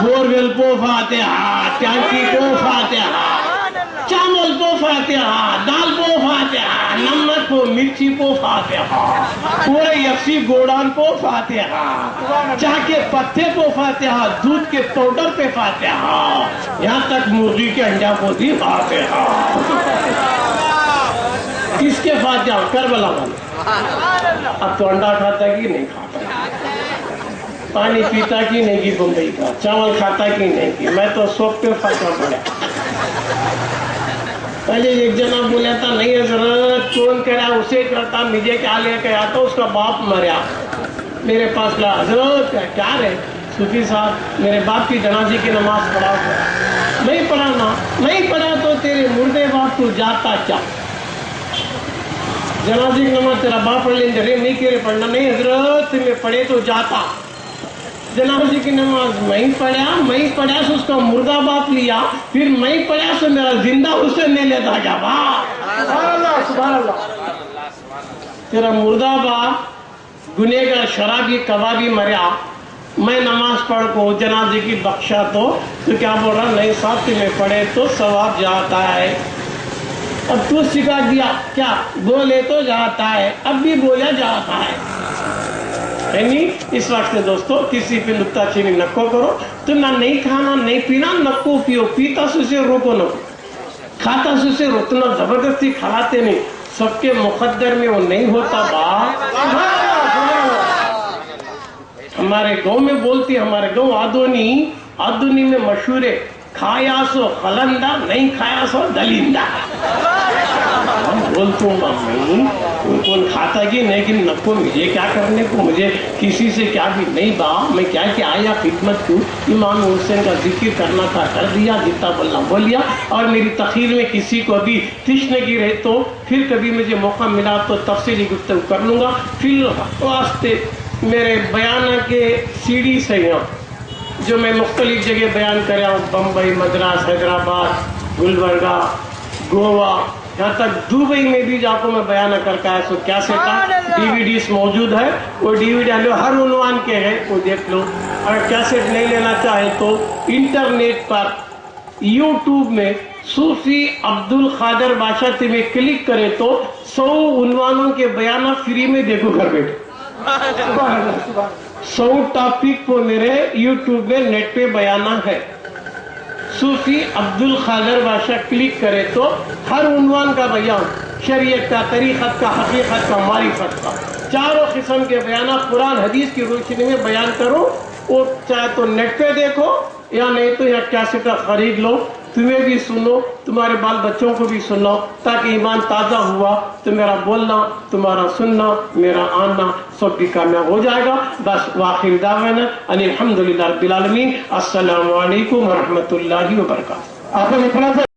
بورگل کو فاتحہ، ٹانکی کو فاتحہ، چاول کو فاتحہ، دال کو فاتحہ، نمک کو مرچی کو فاتحہ، پورے یکسی گوڑان کو فاتحہ، چاہ کے پتے کو فاتحہ، دودھ کے پاؤڈر پہ فاتحہ، یہاں تک مرغی کے انڈا کو بھی فاتحہ۔ کس کے فاتحہ؟ کربلا والے۔ اب تو انڈا کھاتا کی نہیں کھاتا، پانی پیتا کی نہیں کی بمبئی کا، چاول کھاتا کی نہیں کی، میں تو سوپ پہ فاتحہ پڑھا۔ پہلے ایک جنا بولا تھا نہیں حضرت کون کرا اسے کرتا، مجھے کیا لے کے آتا، اس کا باپ مریا، میرے پاس لا حضرت کیا رہے صوفی صاحب میرے باپ کی جنازے کی نماز پڑھا، نہیں پڑھانا، نہیں پڑھا تو تیرے مردے باپ تو جاتا کیا، جنازے کی نماز تیرا باپ پڑھ لیں گے، نہیں کرے پڑھنا، نہیں حضرت میں پڑھے تو جاتا، جنازے کی نماز میں پڑھا سو اس کا مردہ باپ لیا، پھر میں پڑھا سو میرا زندہ حسین نہیں لیتا کیا باپ، سبحان اللہ، تیرا مردہ باپ گنہگار شرابی کبابی مریا، میں نماز پڑھ کو جنازے کی بخشا تو کیا بول رہا نہیں صاحب تمہیں پڑھے تو ثواب جاتا ہے، اب تو سکھا دیا کیا بولے تو جاتا ہے، اب بھی بولا جاتا ہے، یعنی اس وقت سے دوستو کسی پہ نکتہ چینی نکو کرو، تو نہ نہیں کھانا نہیں پینا نکو پیو، پیتا سو سے روکو نہ، کھاتا سو سے روکنا، زبردستی کھلاتے نہیں، سب کے مقدر میں وہ نہیں ہوتا باپ۔ ہمارے گاؤں میں بولتی، ہمارے گاؤں آدونی میں مشہور ہے، کھایا سو خلندہ نہیں کھایا سو دلندہ، بولتا ہوں میں کون کھاتا کی نہیں کہ نکو مجھے کیا کرنے کو، مجھے کسی سے کیا بھی نہیں با، میں کیا کہ آیا خدمت کو، امام حسین کا ذکر کرنا تھا کر دیا، جتنا بولنا بول لیا، اور میری تقریر میں کسی کو ابھی تشنگی رہے تو پھر کبھی مجھے موقع ملا تو تفصیلی گفتگو کر لوں گا، پھر واسطے میرے بیان کے سیڑھی سے جو میں مختلف جگہ بیان کریا ہوں، بمبئی، مدراس، حیدرآباد، گلبرگہ، گوا، یہاں تک دبئی میں بھی جا کو میں بیان کر کے آیا، سو کیا سیٹا DVD موجود ہے، وہ DVD ہر عنوان کے ہے، وہ دیکھ لو، اگر کیسٹ نہیں لینا چاہے تو انٹرنیٹ پر YouTube میں صوفی عبد القادر بادشاہ تمہیں کلک کرے تو 100 عنوانوں کے بیانات فری میں دیکھو گھر بیٹھے، 100 ٹاپک کو میرے YouTube میں نیٹ پہ بیانہ ہے، صوفی عبد القادر بادشاہ کلک کرے تو ہر عنوان کا بیان، شریعت کا، طریقت کا، حقیقت کا، معرفت کا، چاروں قسم کے بیانات قرآن حدیث کی روشنی میں بیان کرو، اور چاہے تو نیٹ پہ دیکھو یا نہیں تو یا کیسٹ خرید لو، تمہیں بھی سنو، تمہارے بال بچوں کو بھی سنو، تاکہ ایمان تازہ ہوا تو میرا بولنا، تمہارا سننا، میرا آنا سب بھی کامیاب ہو جائے گا۔ بس وآخر دعوانا ان الحمدللہ رب العالمین، السلام علیکم ورحمۃ اللہ وبرکاتہ۔